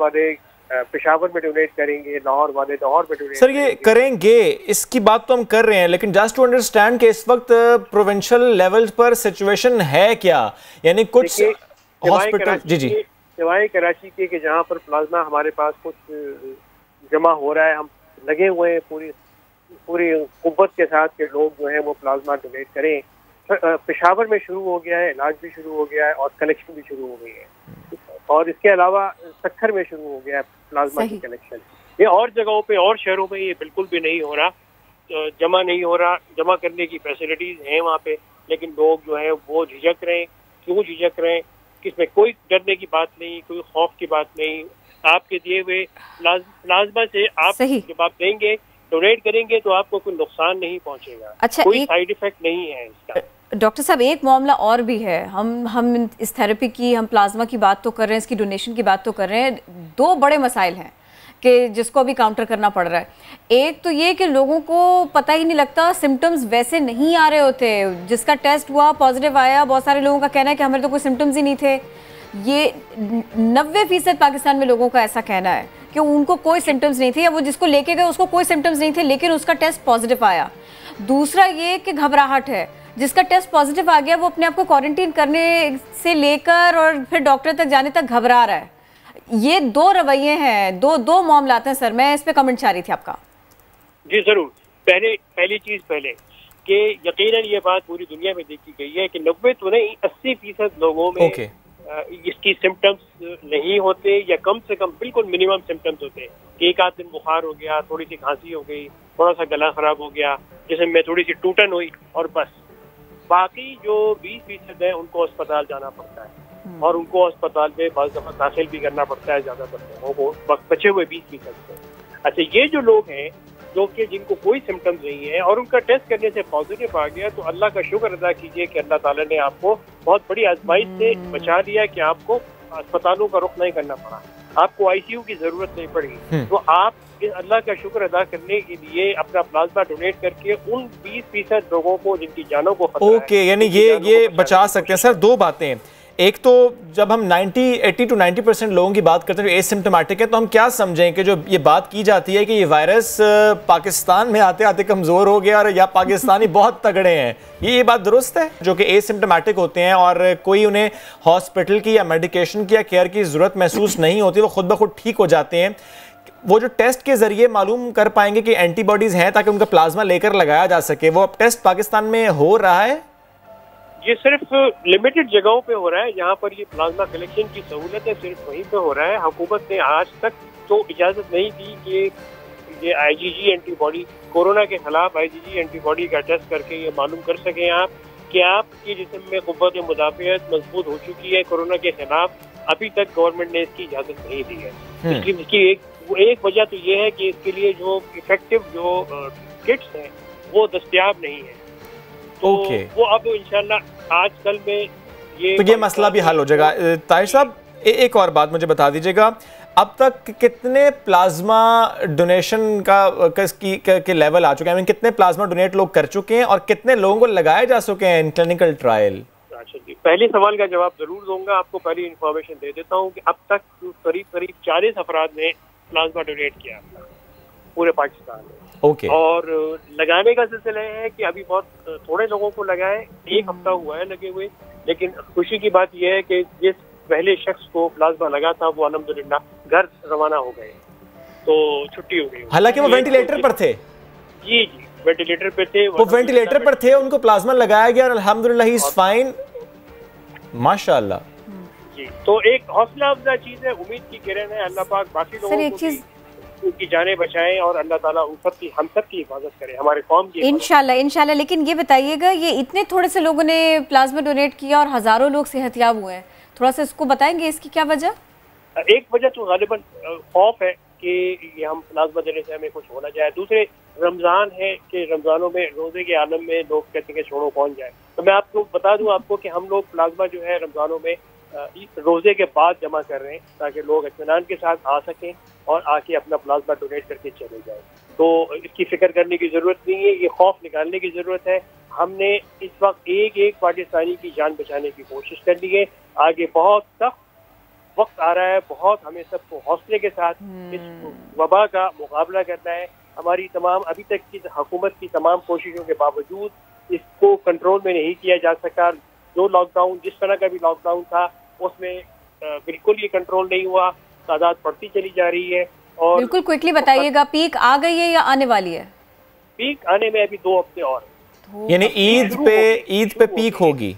में डोनेट करेंगे, लाहौर वाले लाहौर में डोनेट सर ये करेंगे, इसकी बात तो हम कर रहे हैं, लेकिन जस्ट टू अंडरस्टैंड कि इस वक्त प्रोविंशियल लेवल पर सिचुएशन है क्या, यानी कुछ हॉस्पिटल सिवाय कराची के जहाँ पर प्लाज्मा हमारे पास कुछ जमा हो रहा है, हम लगे हुए हैं पूरी कुव्वत के साथ के लोग जो है वो प्लाज्मा डोनेट करें। पेशावर में शुरू हो गया है, इलाज भी शुरू हो गया है और कलेक्शन भी शुरू हो गई है, और इसके अलावा सक्खर में शुरू हो गया है प्लाज्मा की कलेक्शन। ये और जगहों पे और शहरों में ये बिल्कुल भी नहीं हो रहा, जमा नहीं हो रहा। जमा करने की फैसिलिटीज हैं वहाँ पे, लेकिन लोग जो है वो झिझक रहे हैं। क्यों झिझक रहे हैं? इसमें कोई डरने की बात नहीं, कोई खौफ की बात नहीं। आपके दिए हुए प्लाज्मा से आप जब आप देंगे, डोनेट करेंगे, तो आपको कोई नुकसान नहीं पहुँचेगा। अच्छा, कोई साइड इफेक्ट नहीं है इसका। डॉक्टर साहब, एक मामला और भी है। हम इस थेरेपी की, हम प्लाज्मा की बात तो कर रहे हैं, इसकी डोनेशन की बात तो कर रहे हैं। 2 बड़े मसाइल हैं। कि जिसको अभी काउंटर करना पड़ रहा है। एक तो ये कि लोगों को पता ही नहीं लगता, सिम्टम्स वैसे नहीं आ रहे होते, जिसका टेस्ट हुआ पॉजिटिव आया, बहुत सारे लोगों का कहना है कि हमें तो कोई सिम्टम्स ही नहीं थे। ये 90% पाकिस्तान में लोगों का ऐसा कहना है कि उनको कोई सिम्टम्स नहीं थे, या वो जिसको लेके गए उसको कोई सिम्टम्स नहीं थे लेकिन उसका टेस्ट पॉजिटिव आया। दूसरा ये कि घबराहट है, जिसका टेस्ट पॉजिटिव आ गया वो अपने आप को क्वारंटीन करने से लेकर और फिर डॉक्टर तक जाने तक घबरा रहा है। ये दो रवैये हैं, दो मामलात हैं सर। मैं इस पे कमेंट चाह रही थी आपका। जी जरूर। पहली चीज कि यकीनन ये बात पूरी दुनिया में देखी गई है कि 90 तो नहीं 80% लोगों में इसकी सिम्टम्स नहीं होते, या कम से कम बिल्कुल मिनिमम सिम्टम्स होते हैं कि एक आध दिन बुखार हो गया, थोड़ी सी खांसी हो गई, थोड़ा सा गला खराब हो गया, जिसम में थोड़ी सी टूटन हुई, और बस। बाकी जो 20% है उनको अस्पताल जाना पड़ता है और उनको अस्पताल में बहुत दफा दाखिल भी करना पड़ता है ज्यादातर लोगों को, बचे हुए 20% से। अच्छा, ये जो लोग हैं जो कि जिनको कोई सिम्टम्स नहीं है और उनका टेस्ट करने से पॉजिटिव आ गया, तो अल्लाह का शुक्र अदा कीजिए कि अल्लाह ताला ने आपको बहुत बड़ी आजमाइश से बचा दिया कि आपको अस्पतालों का रुख नहीं करना पड़ा, आपको आईसीयू की जरूरत नहीं पड़ी। तो आप इस अल्लाह का शुक्र अदा करने के लिए अपना प्लाज्मा डोनेट करके उन 20% लोगों को जिनकी जानों को खतरा है, यानी ये बचा सकते हैं। सर, दो बातें, एक तो जब हम 80 to 90% लोगों की बात करते हैं जो एसिम्प्टोमेटिक है, तो हम क्या समझें कि जो ये बात की जाती है कि ये वायरस पाकिस्तान में आते आते कमज़ोर हो गया और या पाकिस्तानी बहुत तगड़े हैं, ये बात दुरुस्त है? जो कि एसिम्प्टोमेटिक होते हैं और कोई उन्हें हॉस्पिटल की या मेडिकेशन की या केयर की ज़रूरत महसूस नहीं होती, वो खुद ब खुद ठीक हो जाते हैं, वो जो टेस्ट के जरिए मालूम कर पाएंगे कि एंटीबॉडीज़ हैं ताकि उनका प्लाज्मा लेकर लगाया जा सके, वो अब टेस्ट पाकिस्तान में हो रहा है? ये सिर्फ लिमिटेड जगहों पे हो रहा है, यहाँ पर ये प्लाज्मा कलेक्शन की सहूलत है, सिर्फ वहीं पे हो रहा है। हुकूमत ने आज तक तो इजाज़त नहीं दी कि ये IgG एंटीबॉडी, कोरोना के खिलाफ IgG एंटीबॉडी का टेस्ट करके ये मालूम कर सकें आप कि आपके जिस्म में क़ुव्वत मुदाफ़ियत मजबूत हो चुकी है कोरोना के खिलाफ। अभी तक गवर्नमेंट ने इसकी इजाज़त नहीं दी है। इसकी एक वजह तो ये है कि इसके लिए जो इफेक्टिव जो किट्स हैं वो दस्तयाब नहीं है, तो वो अब इंशाल्लाह आजकल में ये मसला भी हल हो जाएगा। ताहिर साहब, एक और बात मुझे बता दीजिएगा, अब तक कितने प्लाज्मा डोनेशन के लेवल आ चुके हैं? कितने प्लाज्मा डोनेट लोग कर चुके हैं और कितने लोगों को लगाए जा चुके हैं इन क्लिनिकल ट्रायल? अच्छा जी, पहले सवाल का जवाब जरूर दूंगा आपको। पहली इंफॉर्मेशन दे देता हूँ कि अब तक करीब 40 अफराद ने प्लाज्मा डोनेट किया पूरे पाकिस्तान में। और लगाने का सिलसिला है कि अभी बहुत थोड़े लोगों को लगाए, 1 हफ्ता हुआ है लगे हुए, लेकिन खुशी की बात यह है कि जिस पहले शख्स को प्लाज्मा लगा था वो अल्हम्दुलिल्लाह घर रवाना हो गए, तो छुट्टी हो गई। हालांकि वो वेंटिलेटर पर थे। जी, वेंटिलेटर पे थे, वो वेंटिलेटर पर थे, उनको प्लाज्मा लगाया गया और अल्हम्दुलिल्लाह ही इज फाइन, माशाअल्लाह। जी, तो एक हौसला अफजा चीज है, उम्मीद की किरण है। अल्लाह पाक बाकी लोगों को उनकी जानें बचाएं और अल्लाह ताला हम सब की हिफाजत करे, हमारे कौम की इंशाल्लाह। लेकिन ये बताइएगा, ये इतने थोड़े से लोगों ने प्लाज्मा डोनेट किया और हजारों लोग सेहतयाब हुए हैं, थोड़ा सा इसको बताएंगे, इसकी क्या वजह? एक वजह तो गालिबन खौफ है कि ये हम प्लाज्मा देने से हमें कुछ हो ना जाए। दूसरे रमजान है कि रमजानों में रोजे के आलम में लोग कहते हैं कि छोड़ो कौन जाए, तो मैं आपको बता दूं आपको कि हम लोग प्लाज्मा जो है रमजानों में रोजे के बाद जमा कर रहे हैं ताकि लोग इत्मीनान के साथ आ सकें और आके अपना प्लाज्मा डोनेट करके चले जाएं। तो इसकी फिक्र करने की जरूरत नहीं है, ये खौफ निकालने की जरूरत है। हमने इस वक्त एक पाकिस्तानी की जान बचाने की कोशिश कर ली है, आगे बहुत सख्त वक्त आ रहा है, बहुत हमें सबको हौसले के साथ इस वबा का मुकाबला करना है। हमारी तमाम अभी तक की हुकूमत की तमाम कोशिशों के बावजूद इसको कंट्रोल में नहीं किया जा सका। जो लॉकडाउन, जिस तरह का भी लॉकडाउन था, उसमें बिल्कुल ये कंट्रोल नहीं हुआ, तादाद बढ़ती चली जा रही है। और बिल्कुल क्विकली बताइएगा, पीक आ गई है या आने वाली है? पीक आने में अभी 2 हफ्ते और, यानी ईद पे पीक होगी।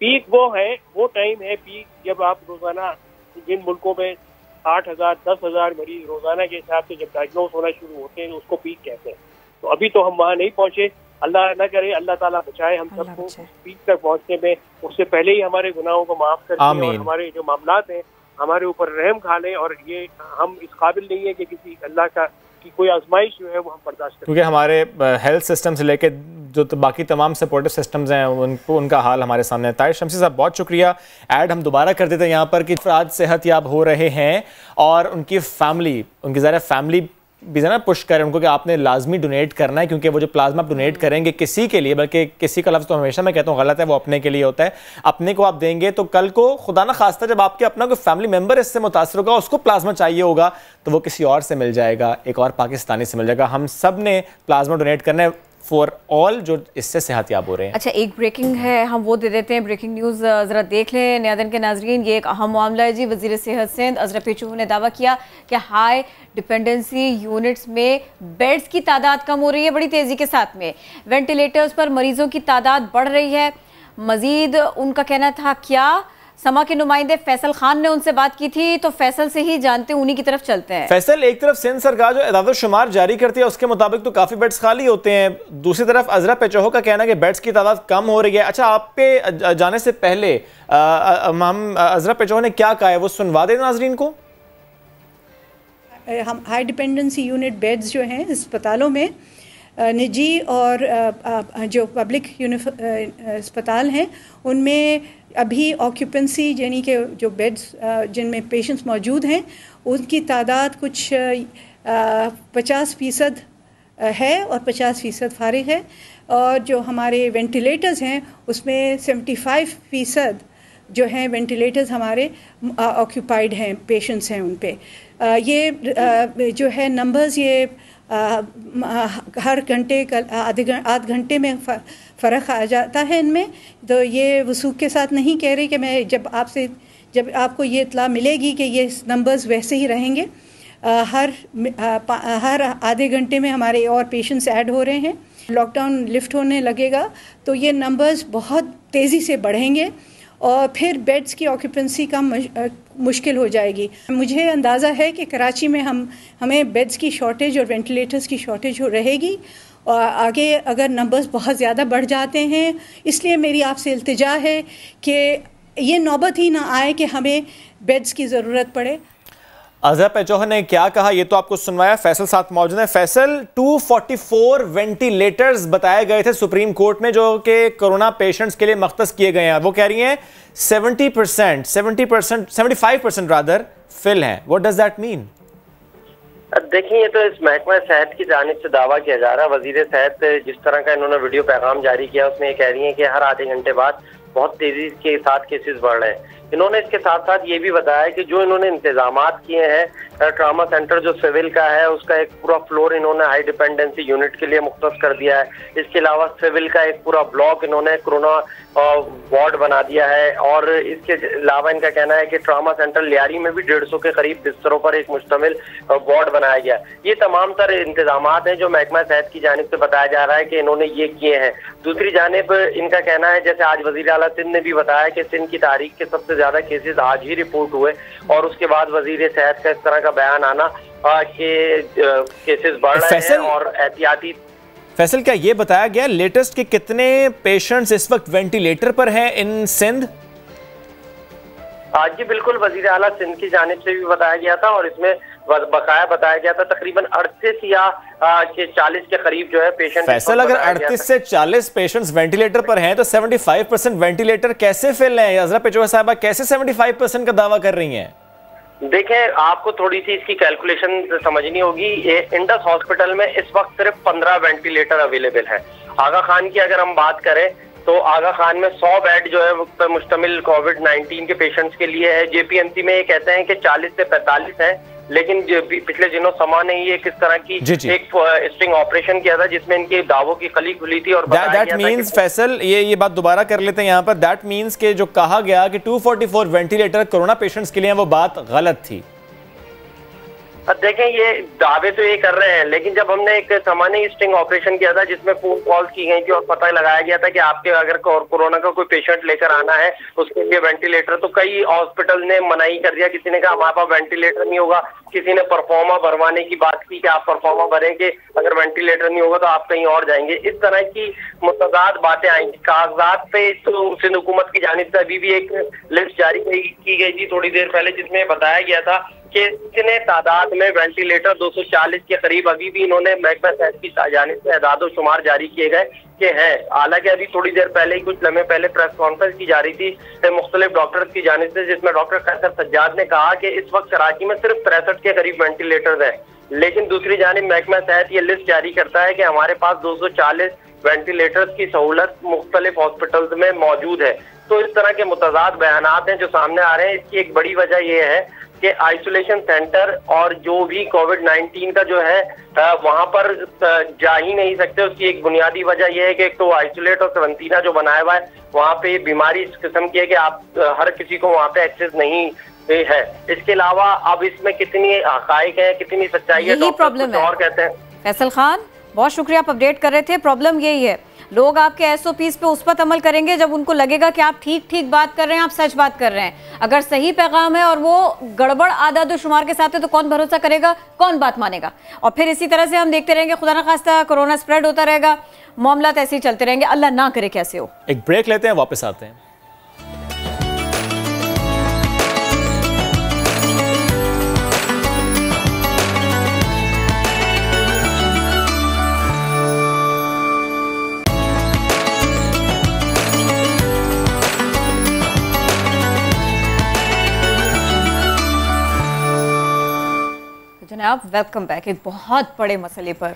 पीक वो टाइम है पीक जब आप रोजाना जिन मुल्कों में 8,000 10,000 मरीज रोजाना के हिसाब से जब डायग्नोस होना शुरू होते हैं उसको पीक कहते हैं। तो अभी तो हम वहाँ नहीं पहुंचे, अल्लाह न करे, अल्लाह ताला बचाए हम सबको पीक तक पहुंचने में। उससे पहले ही हमारे गुनाहों को माफ कर दें और हमारे जो मामलात हैं हमारे ऊपर रहम खा लें। और ये हम इस काबिल नहीं है कि किसी अल्लाह की कोई आजमाइश जो है वो हम बर्दाश्त करें, क्योंकि हमारे हेल्थ सिस्टम से लेके जो तो बाकी तमाम सपोर्टिव सिस्टम्स हैं उनका हाल हमारे सामने है। ताहिर शमसी साहब बहुत शुक्रिया। ऐड हम दोबारा कर देते हैं यहाँ पर कि अफराद सेहत याब हो रहे हैं और उनकी फैमिली, उनकी ज़रा फैमिली भी ज़रा पुश करें उनको कि आपने लाजमी डोनेट करना है, क्योंकि वो जो प्लाज्मा आप डोनेट करेंगे किसी के लिए, बल्कि किसी का लफ्ज़ तो हमेशा मैं कहता हूँ गलत है, वो अपने के लिए होता है। अपने को आप देंगे तो कल को खुदा ना खास्ता जब आपके अपना कोई फैमिली मेम्बर इससे मुतासर होगा, उसको प्लाज्मा चाहिए होगा, तो वो किसी और से मिल जाएगा, एक और पाकिस्तानी से मिल जाएगा। हम सब ने प्लाज्मा डोनेट करना है फॉर ऑल जो इससे सेहतयाब हो रहे हैं। अच्छा, एक ब्रेकिंग है, हम वो दे देते हैं, ब्रेकिंग न्यूज़ ज़रा देख लें न्यादन के नाजरीन। ये एक अहम मामला है जी। वज़ीर सेहत सिंध अजरा पेचू ने दावा किया कि हाई डिपेंडेंसी यूनिट्स में बेड्स की तादाद कम हो रही है बड़ी तेज़ी के साथ में, वेंटिलेटर्स पर मरीजों की तादाद बढ़ रही है। मज़ीद उनका कहना था, क्या समा के नुमाइंदे फैसल खान ने उनसे बात की थी, तो फैसल से ही जानते हैं, उन्हीं की तरफ चलते हैं। फैसल, एक तरफ सिंध सरकार जो एदाद शुमार जारी करती है उसके मुताबिक तो काफ़ी बेड्स खाली होते हैं, दूसरी तरफ अजरा पेचोहो का कहना है कि बेड्स की तादाद कम हो रही है। अच्छा, आप पे जाने से पहले हम अजरा पेचोहो ने क्या कहा है वो सुनवा दें नाजरीन को। हम हाई डिपेंडेंसी यूनिट बेड्स जो हैं अस्पतालों में, निजी और जो पब्लिक अस्पताल हैं, उनमें अभी ऑक्यूपेंसी यानी कि जो बेड्स जिनमें पेशेंट्स मौजूद हैं उनकी तादाद कुछ 50% है और 50% फारिग है, और जो हमारे वेंटिलेटर्स हैं उसमें 75% जो हैं वेंटिलेटर्स हमारे ऑक्यूपाइड हैं, पेशेंट्स हैं उन पे। ये जो है नंबर्स ये हर घंटे आध घंटे में फ़र्क आ जाता है इनमें, तो ये वसूख के साथ नहीं कह रही कि मैं जब आपको ये इत्ला मिलेगी कि ये नंबर्स वैसे ही रहेंगे। हर आधे घंटे में हमारे और पेशेंट्स ऐड हो रहे हैं। लॉकडाउन लिफ्ट होने लगेगा तो ये नंबर्स बहुत तेज़ी से बढ़ेंगे और फिर बेड्स की ऑक्यूपेंसी का मुश्किल हो जाएगी। मुझे अंदाज़ा है कि कराची में हमें बेड्स की शॉर्टेज और वेंटिलेटर्स की शॉर्टेज रहेगी, और आगे अगर नंबर्स बहुत ज़्यादा बढ़ जाते हैं, इसलिए मेरी आपसे इल्तिजा है कि ये नौबत ही ना आए कि हमें बेड्स की ज़रूरत पड़े। अजरा पेचोहो ने क्या कहा ये तो आपको सुनवाया। फैसल साथ मौजूद है। फैसल, 244 वेंटिलेटर्स बताए गए थे सुप्रीम कोर्ट में जो कि कोरोना पेशेंट्स के लिए मख्तस किए गए हैं, वो कह रही हैं 75% रादर फिल हैं। What does that mean? देखिए, ये तो इस महकमा सेहत की जानिब से दावा किया जा रहा है। वजीर सेहत जिस तरह का इन्होंने वीडियो पैगाम जारी किया उसमें ये कह रही हैं कि हर आधे घंटे बाद बहुत तेजी के साथ केसेस बढ़ रहे हैं। इन्होंने इसके साथ साथ ये भी बताया कि जो इन्होंने इंतजामात किए हैं, ट्रामा सेंटर जो सिविल का है उसका एक पूरा फ्लोर इन्होंने हाई डिपेंडेंसी यूनिट के लिए मुख्तस कर दिया है। इसके अलावा सिविल का एक पूरा ब्लॉक इन्होंने कोरोना वार्ड बना दिया है, और इसके अलावा इनका कहना है कि ट्रामा सेंटर लियारी में भी 150 के करीब बिस्तरों पर एक मुश्तमिल वार्ड बनाया गया। ये तमाम तर इंतजामात हैं जो महकमा सेहत की जानिब से बताया जा रहा है कि इन्होंने ये किए हैं। दूसरी जानिब इनका कहना है, जैसे आज वजीर आला सिंध ने भी बताया कि सिंध की तारीख के सबसे ज्यादा केसेस आज ही रिपोर्ट हुए, और उसके बाद वजीर सेहत का इस तरह का बयान आना कि केसेस बढ़ रहे हैं और एहतियाती। फैसल, क्या ये बताया गया लेटेस्ट के कितने पेशेंट्स इस वक्त वेंटिलेटर पर हैं इन सिंध? आज जी बिल्कुल, वजीर आला सिंध की जानिब से भी बताया गया था और इसमें बकाया बताया गया था तकरीबन 38 या 40 के करीब जो है पेशेंट। फैसल, अगर 38 से 40 पेशेंट्स वेंटिलेटर पर हैं तो 75% वेंटिलेटर कैसे फिल हैं? अजरा पेचोहो साहबा कैसे 75% का दावा कर रही हैं? देखें, आपको थोड़ी सी इसकी कैलकुलेशन समझनी होगी। इंडस हॉस्पिटल में इस वक्त सिर्फ 15 वेंटिलेटर अवेलेबल है। आगा खान की अगर हम बात करें तो आगा खान में 100 बेड जो है पर मुश्तमिल कोविड-19 के पेशेंट्स के लिए है। जेपीएमसी में ये कहते हैं कि 40 से 45 है, लेकिन पिछले दिनों समा ने ये किस तरह की एक स्ट्रिंग ऑपरेशन किया था जिसमें इनके दावों की खली खुली थी। और दैट मींस फैसल, ये बात दोबारा कर लेते हैं यहाँ पर। दैट मींस के जो कहा गया कि 244 वेंटिलेटर कोरोना पेशेंट्स के लिए वो बात गलत थी। देखें, ये दावे तो ये कर रहे हैं, लेकिन जब हमने एक सामान्य स्टिंग ऑपरेशन किया था जिसमें फोन कॉल्स की गई थी और पता लगाया गया था कि आपके अगर कोरोना का कोई पेशेंट लेकर आना है उसके लिए वेंटिलेटर, तो कई हॉस्पिटल ने मनाही कर दिया। किसी ने कहा हमारे पास वेंटिलेटर नहीं होगा, किसी ने परफॉर्मा भरवाने की बात की कि आप परफॉर्मा भरेंगे, अगर वेंटिलेटर नहीं होगा तो आप कहीं और जाएंगे। इस तरह की मुतज़ाद बातें आएंगी। कागजात पे तो सिंध हुकूमत की जानिब से अभी भी एक लिस्ट जारी की गई थी थोड़ी देर पहले जिसमें बताया गया था कि इतने तादाद में वेंटिलेटर 240 के करीब अभी भी इन्होंने महकमा सेहत की जानिब से एदाद शुमार जारी किए गए कि है। हालांकि अभी थोड़ी देर पहले ही, कुछ लम्हे पहले प्रेस कॉन्फ्रेंस की जा रही थी मुख्तलिफ डॉक्टर्स की जानिब से, जिसमें डॉक्टर कैसर सज्जाद ने कहा कि इस वक्त कराची में सिर्फ 63 के करीब वेंटिलेटर्स हैं। लेकिन दूसरी जानिब महकमा सेहत ये लिस्ट जारी करता है कि हमारे पास 240 वेंटिलेटर्स की सहूलत मुख्तलिफ हॉस्पिटल्स में मौजूद है। तो इस तरह के मुतजाद बयानात हैं जो सामने आ रहे हैं। इसकी एक बड़ी वजह यह है कि आइसोलेशन सेंटर और जो भी कोविड-19 का जो है वहां पर जा ही नहीं सकते। उसकी एक बुनियादी वजह यह है कि एक तो आइसोलेट और क्वारंटीना जो बनाया हुआ है वहाँ पे बीमारी इस किस्म की है कि आप हर किसी को वहाँ पे एक्सेस नहीं है। इसके अलावा अब इसमें कितनी हकाइक है, कितनी सच्चाई है, प्रॉब्लम है। और कहते हैं फैसल खान, बहुत शुक्रिया, आप अपडेट कर रहे थे। प्रॉब्लम यही है, लोग आपके SOPs पे उस पर अमल करेंगे जब उनको लगेगा कि आप ठीक बात कर रहे हैं, आप सच बात कर रहे हैं। अगर सही पैगाम है और वो गड़बड़ आदाद शुमार के साथ है तो कौन भरोसा करेगा, कौन बात मानेगा? और फिर इसी तरह से हम देखते रहेंगे, खुदा ना खास्ता कोरोना स्प्रेड होता रहेगा, मामला ऐसे ही चलते रहेंगे। अल्लाह ना करे कैसे हो। एक ब्रेक लेते हैं, वापस आते हैं। जनाब वेलकम बैक। एक बहुत बड़े मसले पर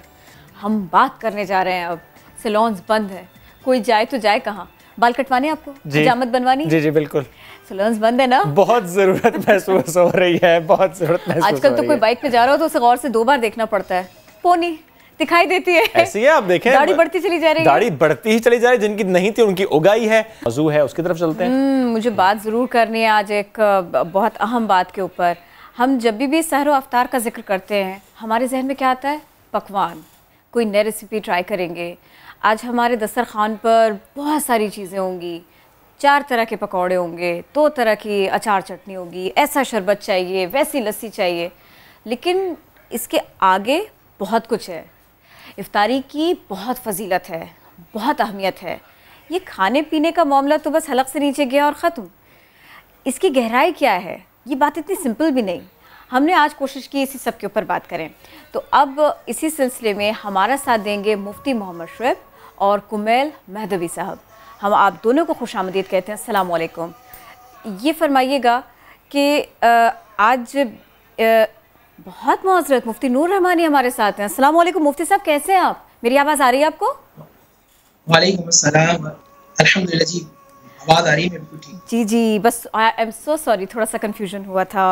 हम बात करने जा रहे हैं। अब सैलून्स बंद है, कोई जाए तो जाए कहाँ? बाल कटवाने आपको, हजामत बनवानी? जी जी बिल्कुल। सैलून्स बंद है ना, बहुत जरूरत महसूस हो रही है, बहुत जरूरत महसूस आजकल तो कोई बाइक पे जा रहा हो तो उसे गौर से 2 बार देखना पड़ता है। पोनी दिखाई देती है, ऐसी है। आप देखें दाढ़ी बढ़ती चली जा रही है, दाढ़ी बढ़ती ही चली जा रही है। जिनकी नहीं थी उनकी उगाई है, मौजू है, उसकी तरफ चलते हैं। मुझे बात जरूर करनी है आज एक बहुत अहम बात के ऊपर। हम जब भी सहर व अफ्तार का जिक्र करते हैं हमारे जहन में क्या आता है? पकवान, कोई नई रेसिपी ट्राई करेंगे। आज हमारे दस्तरखान पर बहुत सारी चीज़ें होंगी, 4 तरह के पकौड़े होंगे, 2 तरह की अचार चटनी होगी, ऐसा शरबत चाहिए, वैसी लस्सी चाहिए। लेकिन इसके आगे बहुत कुछ है। इफ्तारी की बहुत फजीलत है, बहुत अहमियत है। ये खाने पीने का मामला तो बस हलक से नीचे गया और ख़त्म। इसकी गहराई क्या है? ये बात इतनी सिंपल भी नहीं। हमने आज कोशिश की इसी सब के ऊपर बात करें। तो अब इसी सिलसिले में हमारा साथ देंगे मुफ्ती मोहम्मद शुएब और कुमैल मेहदवी साहब। हम आप दोनों को खुशामदीद कहते हैं। अस्सलाम वालेकुम। ये फरमाइएगा कि आज बहुत माज़रत, मुफ्ती नूर रहमानी हमारे साथ हैं। अस्सलाम वालेकुम मुफ्ती साहब, कैसे हैं आप? मेरी आवाज़ आ रही है आपको? वालेकुम अस्सलाम, अल्हम्दुलिल्लाह जी, आवाज़ आ रही है? बिल्कुल ठीक। जी जी, बस आई एम सो सॉरी, थोड़ा सा कन्फ्यूजन हुआ था।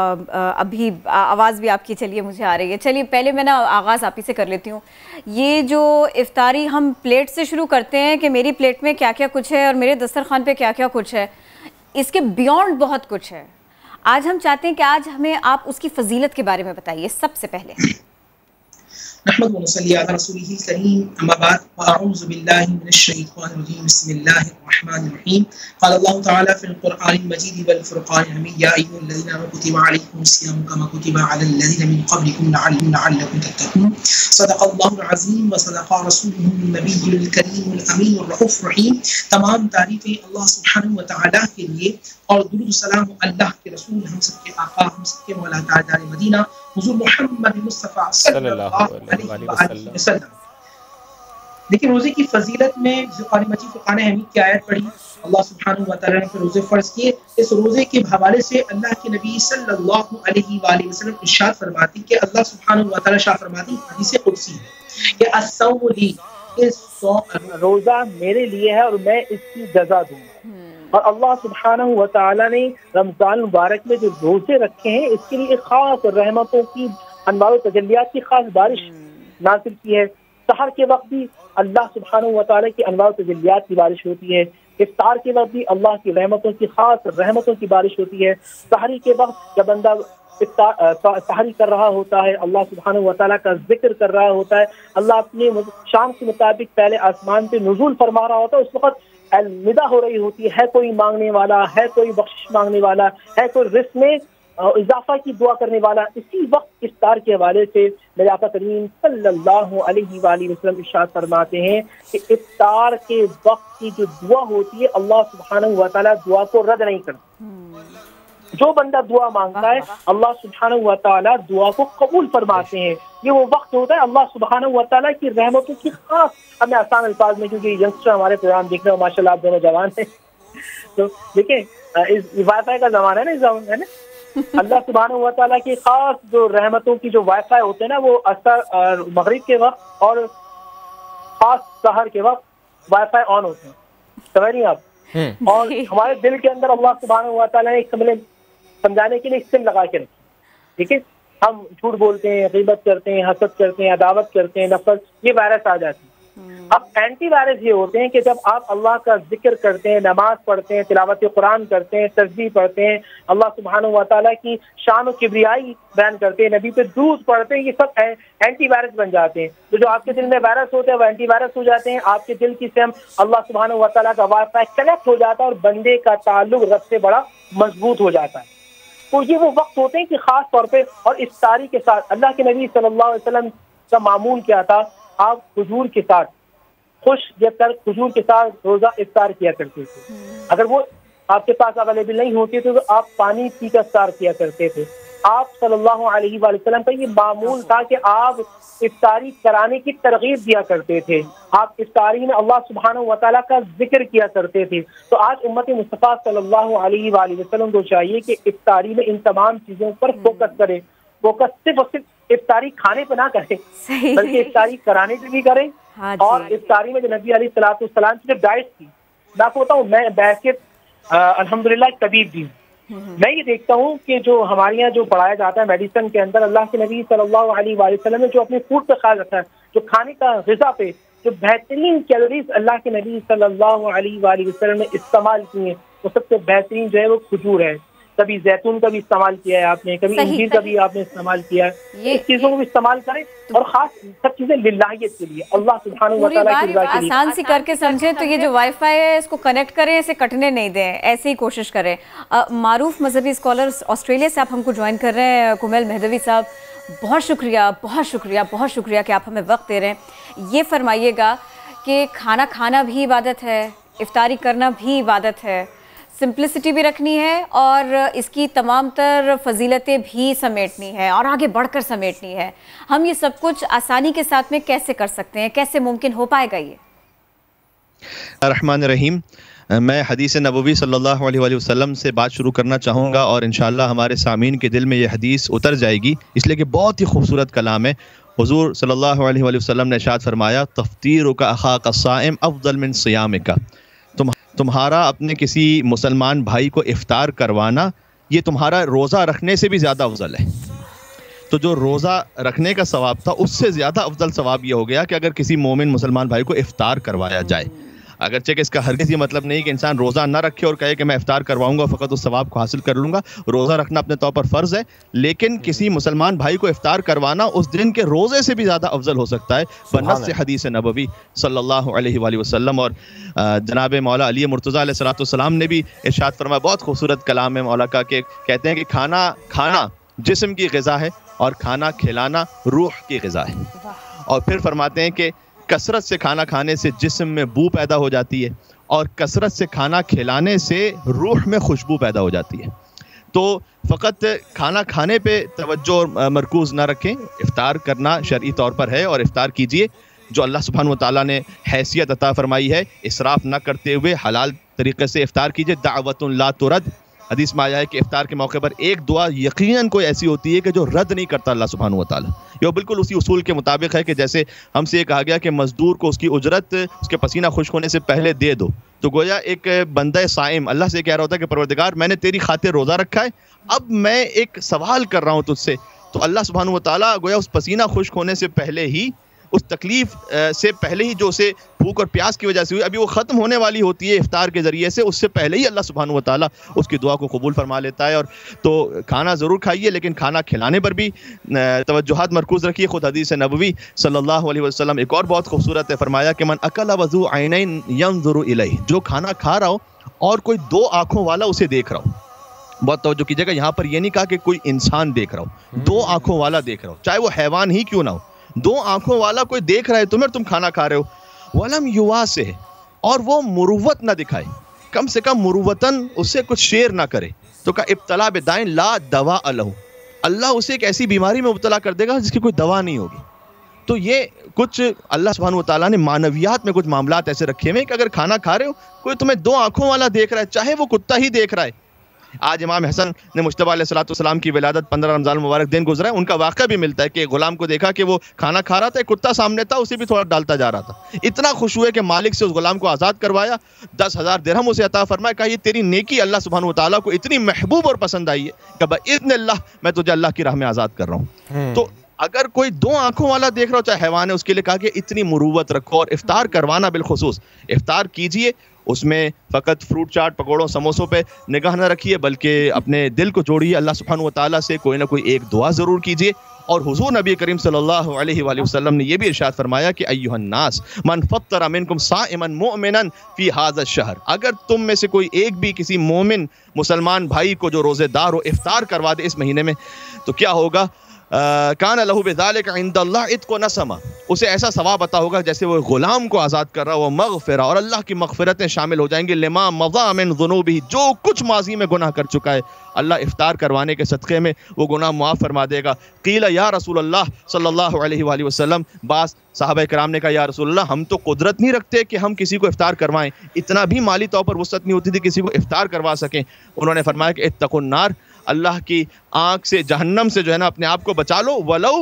अभी आवाज़ भी आपकी चलिए मुझे आ रही है। चलिए पहले मैं ना आगाज़ आप ही से कर लेती हूँ। ये जो इफ्तारी हम प्लेट से शुरू करते हैं कि मेरी प्लेट में क्या क्या कुछ है और मेरे दस्तरखान पे क्या क्या कुछ है, इसके बियॉन्ड बहुत कुछ है। आज हम चाहते हैं कि आज हमें आप उसकी फजीलत के बारे में बताइए सबसे पहले। नहमदुहु व नसल्ली अला रसूलिहिल करीम, अम्मा बाद, अऊज़ु बिल्लाहि मिनश शैतानिर रजीम, बिस्मिल्लाहिर रहमानिर रहीम। क़ाल अल्लाहु तआला फ़िल क़ुरआनिल मजीद वल फ़ुरक़ानिल हमीद, या अय्युहल्लज़ीना आमनू कुतिबा अलैकुमुस सियामु कमा कुतिबा अलल लज़ीना मिन क़ब्लिकुम लअल्लकुम तत्तक़ून। सदक़ल्लाहुल अज़ीम व सदक़ रसूलुहुन नबियुल करीमुल अमीनुर रऊफ़ुर रहीम। तमाम तारीफ़ें अल्लाह सुब्हानहु व तआला के लिए और दुरूद सलाम अल्लाह के रसूल, हम सबके आका, हम सबके मौला ताजदार मदीना हुज़ूर मोहम्मद मुस्तफ़ा सल्लल्लाहु अलैहि वसल्लम। लेकिन रोज़े की फजीलत में जो कुरान मजीद फ़ुरक़ान हमीद की आयत पढ़ी, अल्लाह सुब्हानहु व तआला ने रोज़े फ़र्ज़ किए। इस रोज़े के हवाले से अल्लाह के नबी सल्लल्लाहु अलैहि वसल्लम इरशाद फरमाती कि अल्लाह सुब्हानहु व तआला शाद फरमाती, हदीस कुदसी है कि अस्सौमु ली, रोज़ा मेरे लिए है और मैं इसकी जज़ा दूँगा। और अल्लाह सुब्हानहु व तआला ने रमज़ान मुबारक में जो रोज़े रखे हैं इसके लिए खास रहमतों की, अनवार तजल्लियात की खास बारिश नाज़िल की है। सहर के वक्त भी अल्लाह सुब्हानहु व तआला की अनवार तजल्लियात की बारिश होती है। इफ्तार के वक्त भी अल्लाह की रहमतों की खास रहमतों की बारिश होती है। सहरी के वक्त जब बंदा सहरी कर रहा होता है, अल्लाह सुब्हानहु व तआला का जिक्र कर रहा होता है, अल्लाह अपने शान के मुताबिक पहले आसमान पे नुज़ूल फरमा रहा होता है, उस वक्त अलविदा हो रही होती है कोई मांगने वाला, है कोई बख्शिश मांगने वाला, है कोई रिज़्क़ में इजाफा की दुआ करने वाला। इसी वक्त इफ्तार के हवाले से मेरे आका करीम सल्लल्लाहु अलैहि वसल्लम इरशाद फरमाते हैं कि इफ्तार के वक्त की जो दुआ होती है अल्लाह सुब्हानहु व तआला दुआ को रद्द नहीं करता। जो बंदा दुआ मांगता है अल्लाह सुब्हानहू व तआला दुआ को कबूल फरमाते हैं। ये वो वक्त होता है अल्लाह सुब्हानहू व तआला की रहमतों की खास, अब मैं आसान अल्फाज में, क्योंकि यंगस्टर हमारे प्रोग्राम देख रहे हो माशाल्लाह, आप दोनों जवान हैं, तो देखिए इस वाईफाई का जमाना है ना, इस जमाने है ना, अल्लाह सुब्हानहू व तआला की खास जो रहमतों की जो वाईफाई होते हैं ना, वो असर मगरिब के वक्त और खास सहर के वक्त वाईफाई ऑन होते हैं, समझ रही हैं आप। और हमारे दिल के अंदर अल्लाह सुब्हानहू व तआला ने एक समझाने के लिए सिम लगा के रखी, ठीक है। हम झूठ बोलते हैं, गीबत करते हैं, हसद करते हैं, अदावत करते हैं, नफरत, ये वायरस आ जाती है। अब एंटी वायरस ये होते हैं कि जब आप अल्लाह का जिक्र करते हैं, नमाज पढ़ते हैं, तिलावत कुरान करते हैं, तस्बीह पढ़ते हैं, अल्लाह सुब्हानहू व तआला की शान और किबरियाई बयान करते हैं, नबी पे दुरूद पढ़ते हैं, ये सब एंटी वायरस बन जाते हैं। तो जो आपके दिल में वायरस होते हैं वो एंटी वायरस हो जाते हैं, आपके दिल की सिम अल्लाह सुब्हानहू व तआला का वाईफाई कनेक्ट हो जाता है और बंदे का ताल्लुक रब से बड़ा मजबूत हो जाता है। तो ये वो वक्त होते हैं कि खास तौर पे, और इफ्तारी के साथ अल्लाह के नबी सल्लल्लाहु अलैहि वसल्लम का मामूल क्या था, आप खजूर के साथ, खुश जब तक खजूर के साथ रोजा इफ्तार किया करते थे। अगर वो आपके पास अवेलेबल नहीं होती तो आप पानी पीकर इफ्तार किया करते थे। आप सल्लल्लाहु अलैहि वसल्लम का ये मामूल था कि आप इफ्तारी कराने की तरगीब दिया करते थे, आप इफ्तारी में अल्लाह सुब्हानहू व तआला का जिक्र किया करते थे। तो आज उम्मत मुस्तफ़ा सल्लल्लाहु अलैहि वसल्लम को चाहिए कि इफ्तारी में इन तमाम चीज़ों पर फोकस करे। फोकस सिर्फ और सिर्फ इफ्तारी खाने पर ना करे, बल्कि इफ्तारी कराने पर भी करें। और इफ्तारी में जो नबी अलैहिस्सलाम की जो डाइट थी, मैं आपको बताऊँ, मैं बैठ के अल्हम्दुलिल्लाह तबीब भी हूँ, मैं ये देखता हूँ कि जो हमारे यहाँ जो पढ़ाया जाता है मेडिसिन के अंदर, अल्लाह के नबी सल्लल्लाहु अलैहि वसल्लम ने जो अपने फूड पे ख्याल रखा है, जो खाने का ग़िज़ा पे जो बेहतरीन कैलोरीज अल्लाह के नबी सल्लल्लाहु अलैहि वसल्लम ने इस्तेमाल की है, वो सबसे बेहतरीन जो है वो खजूर है। कभी जैतून का भी इस्तेमाल किया है आपने, कभी इंजीर का भी आपने इस्तेमाल किया है। ये चीजों को भी इस्तेमाल करें और खास सब चीजें लिल्लाहियत के लिए, अल्लाह सुब्हानहू व तआला की रज़ा के लिए। आसान सी करके समझें तो ये जो वाईफाई है इसको कनेक्ट करें, इसे कटने नहीं दें, ऐसे ही कोशिश करें। मारूफ मजहबी स्कॉलर ऑस्ट्रेलिया से आप हमको ज्वाइन कर रहे हैं, कुमैल मेहदवी साहब, बहुत शुक्रिया, बहुत शुक्रिया, बहुत शुक्रिया कि आप हमें वक्त दे रहे हैं। ये फरमाइएगा कि खाना खाना भी इबादत है, इफ्तारी करना भी इबादत है, सिंप्लिसिटी भी रखनी है और इसकी तमाम तर फजीलतें भी समेटनी है और आगे बढ़कर समेटनी है। हम ये सब कुछ आसानी के साथ में कैसे कर सकते हैं, कैसे मुमकिन हो पाएगा ये? रहमान रहीम, मैं हदीस नबवी सल्लल्लाहु अलैहि वसल्लम से बात शुरू करना चाहूँगा और इंशाअल्लाह हमारे सामीन के दिल में ये हदीस उतर जाएगी, इसलिए कि बहुत ही खूबसूरत कलाम है। हुज़ूर सल्लल्लाहु अलैहि वसल्लम ने इरशाद फरमाया, तफ़्तीरुका अख़ाका साइम अफ़ज़ल मिन सियामिका, तुम्हारा अपने किसी मुसलमान भाई को इफ्तार करवाना ये तुम्हारा रोज़ा रखने से भी ज़्यादा अफजल है। तो जो रोज़ा रखने का सवाब था उससे ज़्यादा अफजल सवाब ये हो गया कि अगर किसी मोमिन मुसलमान भाई को इफ्तार करवाया जाए। अगरचे कि इसका हरगिज़ ये मतलब नहीं कि इंसान रोज़ा ना रखे और कहे कि मैं इफ्तार करवाऊंगा फ़कत उस सवाब को हासिल कर लूँगा। रोज़ा रखना अपने तौर पर फ़र्ज़ है, लेकिन किसी मुसलमान भाई को इफ्तार करवाना उस दिन के रोज़े से भी ज़्यादा अफजल हो सकता है बनस से हदीस नबवी सल्लल्लाहु अलैहि वसल्लम। और जनाब मौला अली मुर्तज़ा अलैहिस्सलाम ने भी इरशाद फरमाया, बहुत खूबसूरत कलाम है मौला का, कि कहते हैं कि खाना खाना जिस्म की ग़िज़ा है और खाना खिलाना रूह की ग़िज़ा है। और फिर फरमाते हैं कि कसरत से खाना खाने से जिस्म में बू पैदा हो जाती है और कसरत से खाना खिलाने से रूह में खुशबू पैदा हो जाती है। तो फ़कत खाना खाने पे तवज्जो मरकूज़ ना रखें, इफ्तार करना शरई तौर पर है और इफ्तार कीजिए जो अल्लाह सुब्हानहू व तआला ने हैसियत अता फरमाई है। इसराफ ना करते हुए हलाल तरीक़े से इफ्तार कीजिए। दावतुन ला तुरद, हदीस में आया है कि इफ्तार के मौके पर एक दुआ यकीनन कोई ऐसी होती है कि जो रद्द नहीं करता अल्लाह सुब्हानहू व तआला। ये बिल्कुल उसी उसूल के मुताबिक है कि जैसे हमसे ये कहा गया कि मज़दूर को उसकी उजरत उसके पसीना खुश्क होने से पहले दे दो, तो गोया एक बंदा साइम अल्लाह से कह रहा होता है कि परवरदिगार मैंने तेरी खातिर रोज़ा रखा है, अब मैं एक सवाल कर रहा हूँ तुझसे। तो अल्लाह सुब्हानहू व तआला गोया उस पसीना खुश्क होने से पहले ही, उस तकलीफ से पहले ही जो उसे भूख और प्यास की वजह से हुई, अभी वो ख़त्म होने वाली होती है इफ्तार के ज़रिए से, उससे पहले ही अल्लाह सुब्हानहू व तआला उसकी दुआ को कबूल फरमा लेता है। और तो खाना ज़रूर खाइए, लेकिन खाना खिलाने पर भी तवज्जुहात मरकूज़ रखिए। खुद हदीस नबवी सल्लल्लाहु अलैहि वसल्लम एक और बहुत खूबसूरत है, फरमाया कि मन अकल वज़ू ऐनैन यंज़ुरु इलैहि, जो खाना खा रहा हो और कोई दो आँखों वाला उसे देख रहा हो। बहुत तवज्जो कीजिएगा, यहाँ पर यह नहीं कहा कि कोई इंसान देख रहा हो, दो आँखों वाला देख रहा हो, चाहे वो हैवान ही क्यों ना हो, दो आंखों वाला कोई देख रहा है तुम्हें, तुम खाना खा रहे हो। वलम युवा से, और वो मुरुवत ना दिखाए, कम से कम मुरुवतन उससे कुछ शेयर ना करे। तो कहा इब्तला बिदाइन ला दवा अलहु, अल्लाह उसे एक ऐसी बीमारी में मुब्तला कर देगा जिसकी कोई दवा नहीं होगी। तो ये कुछ अल्लाह सुब्हानहू व तआला ने मानवियात में कुछ मामलात ऐसे रखे हुए हैं कि अगर खाना खा रहे हो, कोई तुम्हें दो आंखों वाला देख रहा है, चाहे वो कुत्ता ही देख रहा है। आज इमाम हसन ने मुश्तबा अलैहिस्सलाम की विलादत 15 रमज़ान मुबारक दिन गुजरा है, उनका वाक़या भी मिलता है कि गुलाम को देखा कि वो खाना खा रहा था, एक कुत्ता सामने था, उसे भी थोड़ा डालता जा रहा था। इतना खुश हुए कि मालिक से उस गुलाम को आज़ाद करवाया, 10,000 दिरहम उसे अता फरमाया, कहा ये तेरी नेकी अल्लाह सुब्हानहू व तआला को इतनी महबूब और पसंद आई है कि बिइज़्निल्लाह मैं तुझे अल्लाह की राह में आज़ाद कर रहा हूँ। तो अगर कोई दो आंखों वाला देख रहा हो, चाहे हैवान है, उसके लिए कहा कि इतनी मुरूवत रखो। और इफ्तार करवाना बिलखुसूस, इफ्तार कीजिए, उसमें फ़कत फ्रूट चाट पकौड़ों समोसों पे निगाह न रखिए, बल्कि अपने दिल को जोड़िए अल्लाह सुब्हानहू व तआला से, कोई ना कोई एक दुआ ज़रूर कीजिए। और हुज़ूर नबी करीम सल्लल्लाहु अलैहि वसल्लम ने यह भी इरशाद फरमाया कि अय्युहन्नास मन फत्तरा मिनकुम साइमन मुमिनन फी हाज़ा शहर, अगर तुम में से कोई एक भी किसी मोमिन मुसलमान भाई को जो रोज़ेदार हो इफ्तार करवा दे इस महीने में, तो क्या होगा, कान लहू बिज़ालिका इंदल्लाह इत्क़ु नसमा, उसे ऐसा सवाब अता होगा जैसे वो गुलाम को आज़ाद कर रहा हो, मग़फ़िरा, और अल्लाह की मग़फ़िरतें शामिल हो जाएंगी, लिमा मज़ा मिन ज़ुनूबिही, जो कुछ माजी में गुनाह कर चुका है, अल्लाह इफ्तार करवाने के सदक़े में वो गुनाह मुआफ़ फरमा देगा। क़ीला या रसूलल्लाह सल्लल्लाहु अलैहि वसल्लम, बास साहबा कराम ने कहा या रसूलल्लाह हम तो कुदरत नहीं रखते कि हम किसी को इफ्तार करवाएं, इतना भी माली तौर पर वुसअत नहीं होती थी किसी को इफ्तार करवा सकें। उन्होंने फरमाया कि इत्तक़ुन नार, अल्लाह की आंख से, जहन्नम से जो है ना अपने आप को बचा लो, वलौ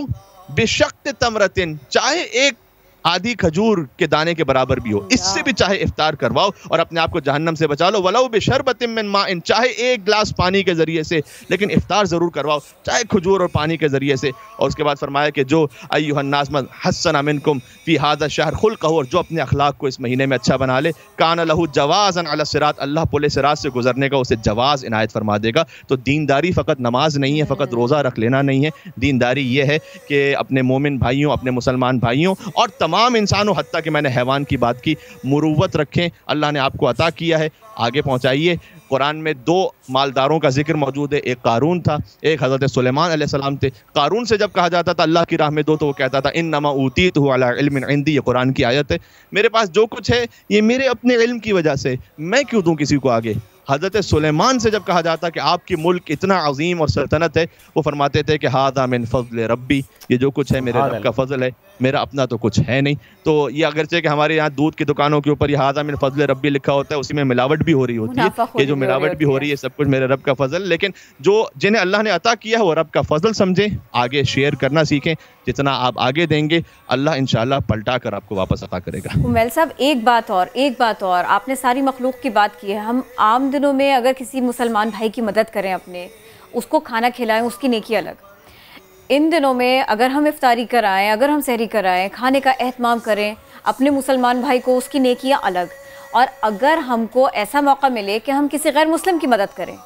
बिशक्ति तमरतिन, चाहे एक आधी खजूर के दाने के बराबर भी हो, इससे भी चाहे इफ्तार करवाओ और अपने आप को जहन्नम से बचा लो। वलौ बिशरबतिन मिन माइन, चाहे एक गिलास पानी के जरिए से, लेकिन इफ्तार ज़रूर करवाओ, चाहे खजूर और पानी के जरिए से। और उसके बाद फरमाया कि जो अय्युहन्नास मन हस्सना मिनकुम फी हाज़ा शहर खुल्क़हु, जो अपने अखलाक को इस महीने में अच्छा बना ले, कान लहू जवाज़न अला सिरात, अल्लाह पुल सिरात से गुजरने का उसे जवाज़ इनायत फरमा देगा। तो दीनदारी फ़कत नमाज नहीं है, फ़कत रोज़ा रख लेना नहीं है, दीनदारी ये है कि अपने मोमिन भाइयों, अपने मुसलमान भाइयों और तमाम इंसानों, हत्ता कि मैंने हैवान की बात की, मुरूवत रखें, अल्लाह ने आपको अता किया है, आगे पहुँचाइए। कुरान में दो मालदारों का जिक्र मौजूद है, एक कारून था, एक हज़रत सुलेमान अलैहिस्सलाम थे। कारून से जब कहा जाता था अल्लाह की राह में दो, तो वो कहता था इन्नमा ऊतीतुहु अला इल्मिन इंदी, ये कुरान की आयत है, मेरे पास जो कुछ है ये मेरे अपने इल्म की वजह से, मैं क्यों दूँ किसी को आगे। हज़रत सुलेमान से जब कहा जाता कि आपकी मुल्क इतना अजीम और सल्तनत है, वो फरमाते थे कि हादा मिन फज़ल रब्बी, ये जो कुछ है मेरे रब का फजल है, मेरा अपना तो कुछ है नहीं। तो ये अगरचे कि हमारे यहाँ दूध की दुकानों के ऊपर ये हादा मिन फज़ल रब्बी लिखा होता है, उसी में मिलावट भी हो रही होती है, ये जो मिलावट भी हो रही है सब कुछ मेरे रब का फजल। लेकिन जो जिन्हें अल्लाह ने अता किया है वो रब का फजल समझें, आगे शेयर करना सीखें, जितना आप आगे देंगे अल्लाह इंशाअल्लाह पलटा कर आपको वापस अता करेगा। उमैल साहब एक बात और, आपने सारी मखलूक की बात की है, हम आम दिनों में अगर किसी मुसलमान भाई की मदद करें, अपने उसको खाना खिलाएं, उसकी नेकी अलग। इन दिनों में अगर हम इफ्तारी कराएं, अगर हम सहरी कराएं, खाने का एहतमाम करें अपने मुसलमान भाई को, उसकी नेकियां अलग। और अगर हमको ऐसा मौका मिले कि हम किसी गैर मुस्लिम की मदद करें,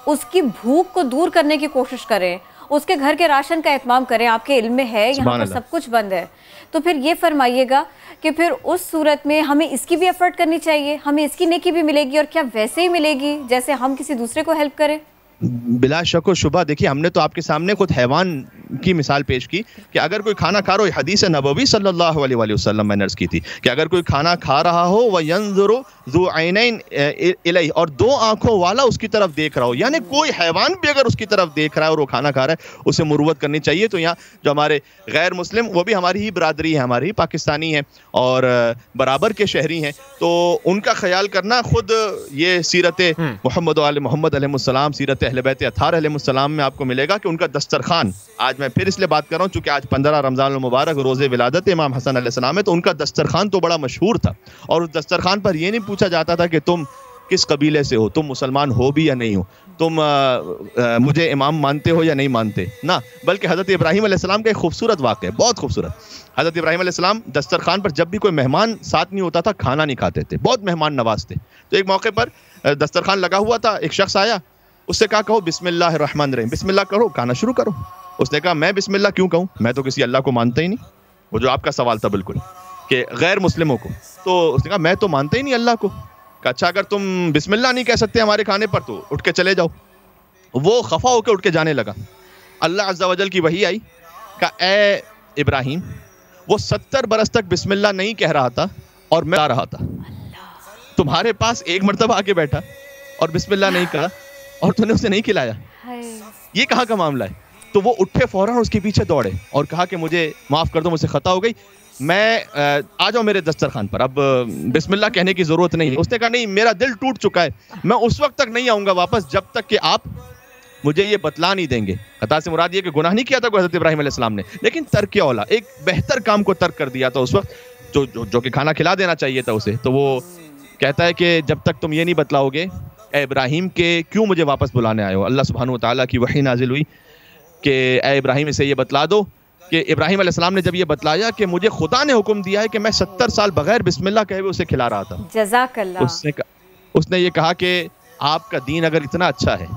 उसकी भूख को दूर करने की कोशिश करें, उसके घर के राशन का एहतमाम करें, आपके इल्म में है यहाँ पर सब कुछ बंद है, तो फिर ये फरमाइएगा कि फिर उस सूरत में हमें इसकी भी एफर्ट करनी चाहिए, हमें इसकी नेकी भी मिलेगी, और क्या वैसे ही मिलेगी जैसे हम किसी दूसरे को हेल्प करें? बिला शक व शुबा। देखिए हमने तो आपके सामने खुद हैवान की मिसाल पेश की कि अगर कोई खाना खा रहा हो, हदीस नबवी सल्लल्लाहु अलैहि वसल्लम में अर्ज़ की थी कि अगर कोई खाना खा रहा हो व यंज़ुरु ज़ु ऐनैन इलैहि, और दो आंखों वाला उसकी तरफ देख रहा हो, यानी कोई हैवान भी अगर उसकी तरफ देख रहा है और वो खाना खा रहा है, उसे मुरुवत करनी चाहिए। तो यहाँ जो हमारे गैर मुस्लिम, वो भी हमारी ही बरादरी है, हमारी ही पाकिस्तानी है और बराबर के शहरी हैं, तो उनका ख्याल करना खुद ये सीरत मोहम्मद अलैहिस्सलाम, सीरत अहले बैत अत्हार अलैहिस्सलाम में आपको मिलेगा कि उनका दस्तरखान, आज मैं फिर इसलिए बात कर रहा हूँ चूँकि आज 15 रमज़ान मुबारक रोज़े विलादत इमाम हसन अलैहिस्सलाम है, तो उनका दस्तरखान तो बड़ा मशहूर था। और उस दस्तरखान पर यह नहीं पूछा जाता था कि तुम किस कबीले से हो, तुम मुसलमान हो भी या नहीं हो, तुम मुझे इमाम मानते हो या नहीं मानते, ना, बल्कि हज़रत इब्राहीम अलैहिस्सलाम का एक खूबसूरत वाक़या है, बहुत खूबसूरत। हज़रत इब्राहीम अलैहिस्सलाम दस्तरखान पर जब भी कोई मेहमान साथ नहीं होता था, खाना नहीं खाते थे, बहुत मेहमान नवाज थे। तो एक मौके पर दस्तरखान लगा हुआ था, एक शख्स आया, उससे कहा कहो बिस्मिल्लाहिर रहमानिर रहीम, बिस्मिल्लाह करो, खाना शुरू करो। उसने कहा मैं बिस्मिल्लाह क्यों कहूँ, मैं तो किसी अल्लाह को मानता ही नहीं। वो जो आपका सवाल था बिल्कुल कि गैर मुस्लिमों को, तो उसने कहा मैं तो मानता ही नहीं अल्लाह को। कहा अच्छा अगर तुम बिस्मिल्लाह नहीं कह सकते हमारे खाने पर तो उठ के चले जाओ। वो खफा होकर उठ के जाने लगा। अल्लाह अज़्ज़ा वजल की वही आई, कहा ए इब्राहिम, वो 70 बरस तक बिस्मिल्लाह नहीं कह रहा था और मैं आ रहा था, तुम्हारे पास एक मरतबा आके बैठा और बिस्मिल्लाह नहीं कहा, और तूने उसे नहीं खिलाया, ये कहाँ का मामला है? तो वो उठे फौरन उसके पीछे दौड़े और कहा कि मुझे माफ़ कर दो, मुझसे खता हो गई, मैं आ जाओ मेरे दस्तरखान पर, अब बिस्मिल्लाह कहने की ज़रूरत नहीं है। उसने कहा नहीं, मेरा दिल टूट चुका है, मैं उस वक्त तक नहीं आऊँगा वापस जब तक कि आप मुझे ये बतला नहीं देंगे। खता से मुराद ये कि गुनाह नहीं किया था हज़रत इब्राहिम अलैहिस्सलाम ने, लेकिन तर्क औला, एक बेहतर काम को तर्क कर दिया था उस वक्त, जो कि खाना खिला देना चाहिए था उसे। तो वो कहता है कि जब तक तुम ये नहीं बतलाओगे ए इब्राहिम के क्यों मुझे वापस बुलाने आए हो, अल्लाह सुब्हानहू व तआला की वही नाजिल हुई कि ए इब्राहिम इसे ये बतला दो कि इब्राहिम अलैहिस्सलाम ने जब ये बतलाया कि मुझे खुदा ने हुक्म दिया है कि मैं 70 साल बगैर बिस्मिल्लाह कहे हुए उसे खिला रहा था, जज़ाकल्लाह, उसने ये कहा कि आपका दीन अगर इतना अच्छा है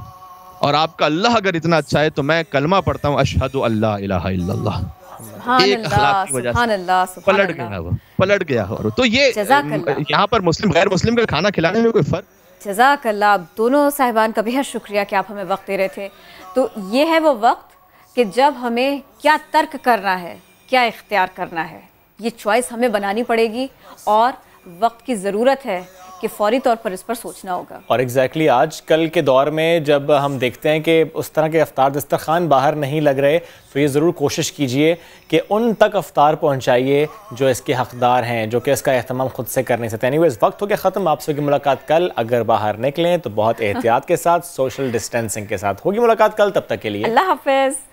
और आपका अल्लाह अगर इतना अच्छा है तो मैं कलमा पढ़ता हूँ अशहदु अल्ला इलाहा इल्लल्लाह। एक अखलाक की वजह से पलट गया। और तो ये यहाँ पर मुस्लिम गैर मुस्लिम का खाना खिलाने में कोई फर्क? जज़ाकल्लाह, आप दोनों साहिबान का बेहद शुक्रिया कि आप हमें वक्त दे रहे थे। तो ये है वो वक्त कि जब हमें क्या तर्क करना है, क्या इख्तियार करना है, ये चॉइस हमें बनानी पड़ेगी और वक्त की ज़रूरत है कि फौरी तौर पर इस पर सोचना होगा। और एग्जैक्टली आज कल के दौर में जब हम देखते हैं कि उस तरह के अफ्तार दस्तरखान बाहर नहीं लग रहे, तो ये ज़रूर कोशिश कीजिए कि उन तक अफ्तार पहुंचाइए जो इसके हकदार हैं, जो कि इसका एहतमाम खुद से कर नहीं सकते। एनीवेज़ वक्त हो गया ख़त्म, आपसे की मुलाकात कल। अगर बाहर निकलें तो बहुत एहतियात के साथ, सोशल डिस्टेंसिंग के साथ होगी मुलाकात कल। तब तक के लिए अल्लाह हाफ़िज़।